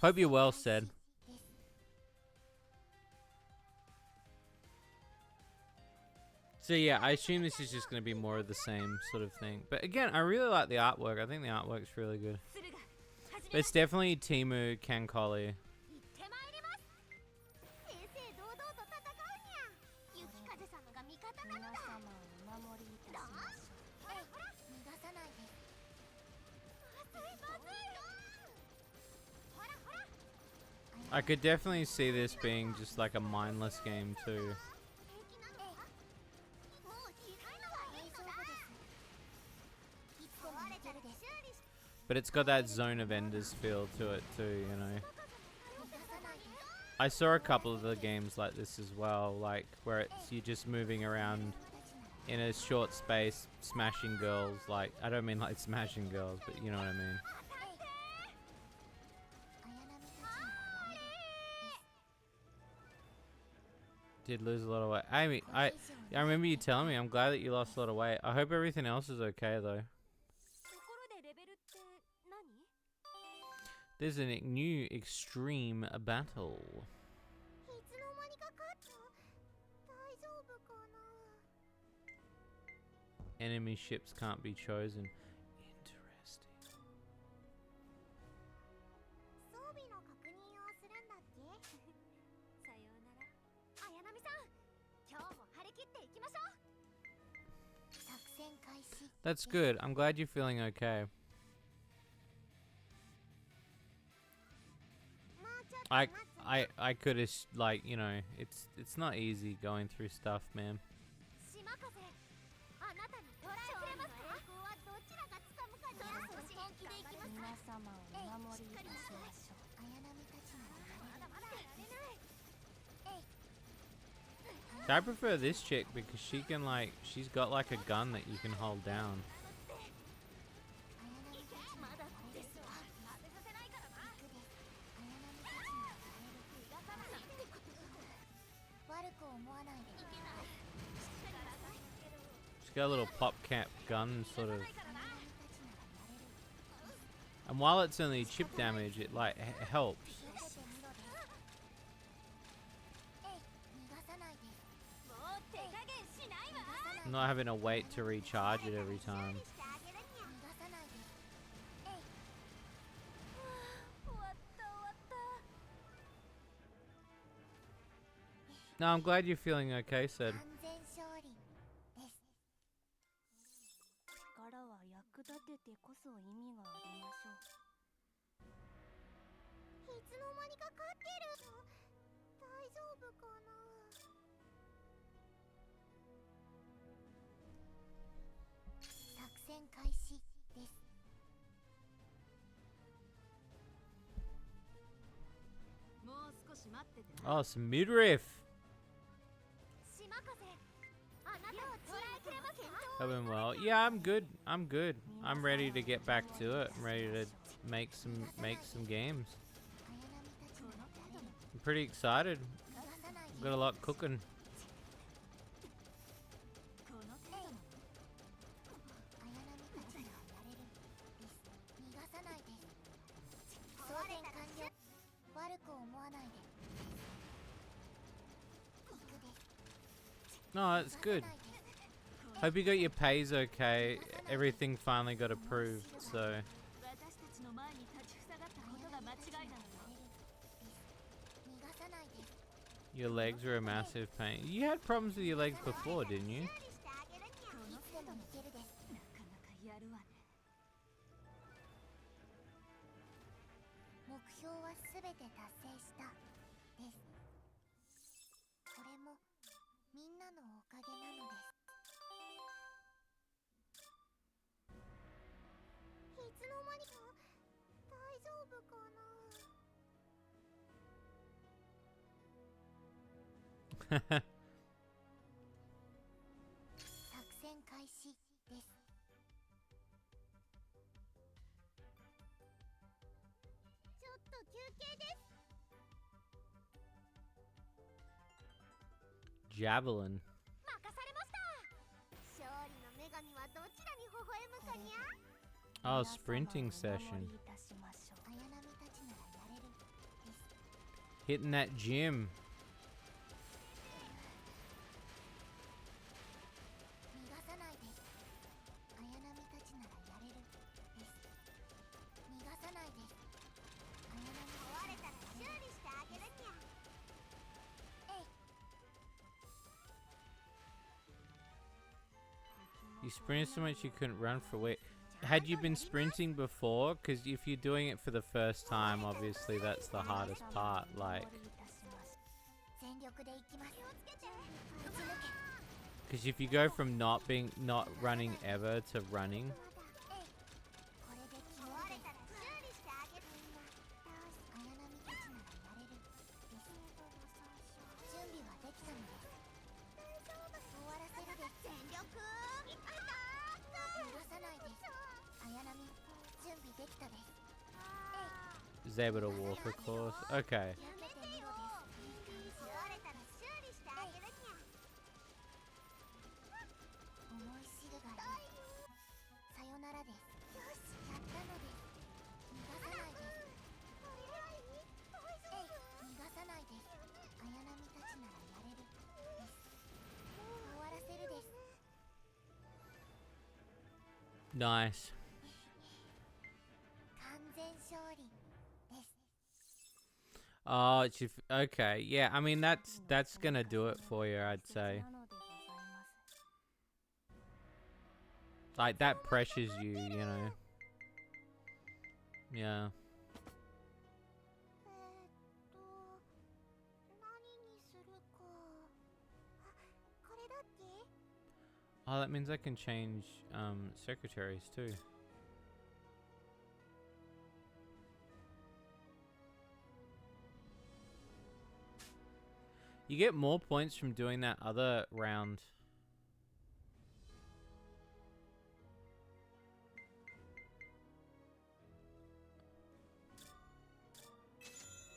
Hope you're well, said. So yeah, I assume this is just going to be more of the same sort of thing. But again, I really like the artwork. I think the artwork's really good. But it's definitely Timu Kankoli. 行ってまいります。正々堂々と戦うにゃ。雪風様が味方なのだ。皆様お守りいたしましょう。ほらほら、逃がさないで。まずいまずい。ほらほら。 I could definitely see this being just like a mindless game too. But it's got that Zone of Enders feel to it too, you know. I saw a couple of the games like this as well, like where it's you just moving around in a short space, smashing girls. Like, I don't mean like smashing girls, but you know what I mean. Did lose a lot of weight. I mean, I remember you telling me. I'm glad that you lost a lot of weight. I hope everything else is okay though. ところでレベルって何？ There's a new extreme battle. いつの間にか勝った。大丈夫かな。 Enemy ships can't be chosen. Interesting. 装備の確認をするんだっけ。さようなら。綾波さん、今日も張り切っていきましょう。作戦開始。 That's good. I'm glad you're feeling okay. もうちょっと待つ。 I could have like, you know, it's not easy going through stuff, man. 島風、あなたに捉えてくれますか。栄光はどちらが掴むかにゃ。本気でいきますか。皆様お守りいたしましょう。綾波たちならまだまだやれない。 I prefer this chick because she can like, she's got like a gun that you can hold down. まだですわ。食べさせないからな。行くです。綾波たちなら逃がさないってことだ。悪く思わないで。いけない。 She's got a little pop cap gun sort of. And while it's only chip damage, it like helps. 逃がさないで。 もう手加減しないわ。 Not having to wait to recharge it every time. してあげるにゃ。逃がさないで。 終わった終わった。 No, I'm glad you're feeling okay, said. 完全勝利です。力は役立ててこそ意味がありましょう。いつの間にか勝ってる。大丈夫かな。作戦開始です。 もう少し待ってて。 Oh, some midriff. 島風、あなたに捉えてくれますか。 Doing well. Yeah, I'm good. I'm good. I'm ready to get back to it. I'm ready to make some games. 綾波たちならやれる。 I'm pretty excited. 逃がさないで。 Got a lot cooking. この程度。 綾波たちならやれるです。逃がさないで。装填完了。悪く思わないで。行くです。 No, that's good. Hope you got your pays okay. Everything finally got approved, so 私たちの前に立ちふさがったことが間違いなのよ。 逃がさないで。 your legs were a massive pain. You had problems with your legs before, didn't you? 修理してあげるにゃ。いつでも行けるです。なかなかやるわね。 目標はすべて達成したです。これもみんなのおかげなのです。いつの間にか大丈夫かな。戦開始です。ちょっと休憩です。 Javelin. 任されました。勝利の女神はどちらに微笑むかにゃ。 Oh, sprinting session. Hitting that gym. 逃がさないです。綾波たちならやれるです。逃がさないです。綾波壊れたら修理してあげるにゃ。えい。 You sprinted so much you couldn't run for a week. Had you been sprinting before? Because if you're doing it for the first time, obviously that's the hardest part. Like, 全力で行きます。 because if you go from not running ever to running, これで壊れたら修理してあげる。綾波たちならやれるです。準備はできたのです。終わらせるです。全力。逃がさないです。綾波、準備できたです。 is able to walk across. Okay. やめてよ。壊れたら修理してあげるにゃ。思い知るがいい。さよならです。よし、やったのです。逃がさないです。逃がさないです。綾波たちならやれるです。終わらせるです。 Nice. 完全勝利です。 Oh, okay. Yeah, I mean that's gonna do it for you, I'd say. Like that pressures you, you know. Yeah. 何にするか。あ、これだっけ。 Oh, that means I can change secretaries too. You get more points from doing that other round.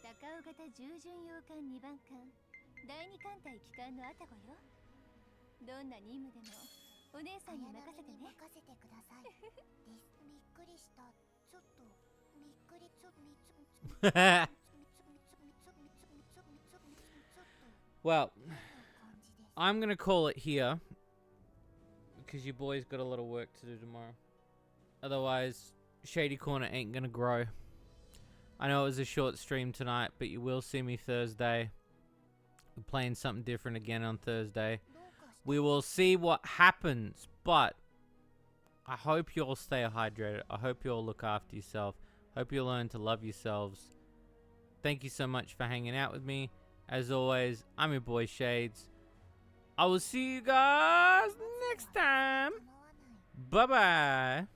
高尾型従順洋艦2番艦第2艦隊機関のアタゴよ。どんな任務でもお姉さんに任せてね。任せてくださいです。びっくりした。ちょっとびっくり。ちょっと Well, I'm gonna call it here because you boys got a lot of work to do tomorrow. Otherwise, Shady Corner ain't gonna grow. I know it was a short stream tonight, but you will see me Thursday. We're playing something different again on Thursday. We will see what happens, but I hope you all stay hydrated. I hope you all look after yourself. Hope you learn to love yourselves. Thank you so much for hanging out with me. As always, I'm your boy Shades. I will see you guys next time. Bye-bye.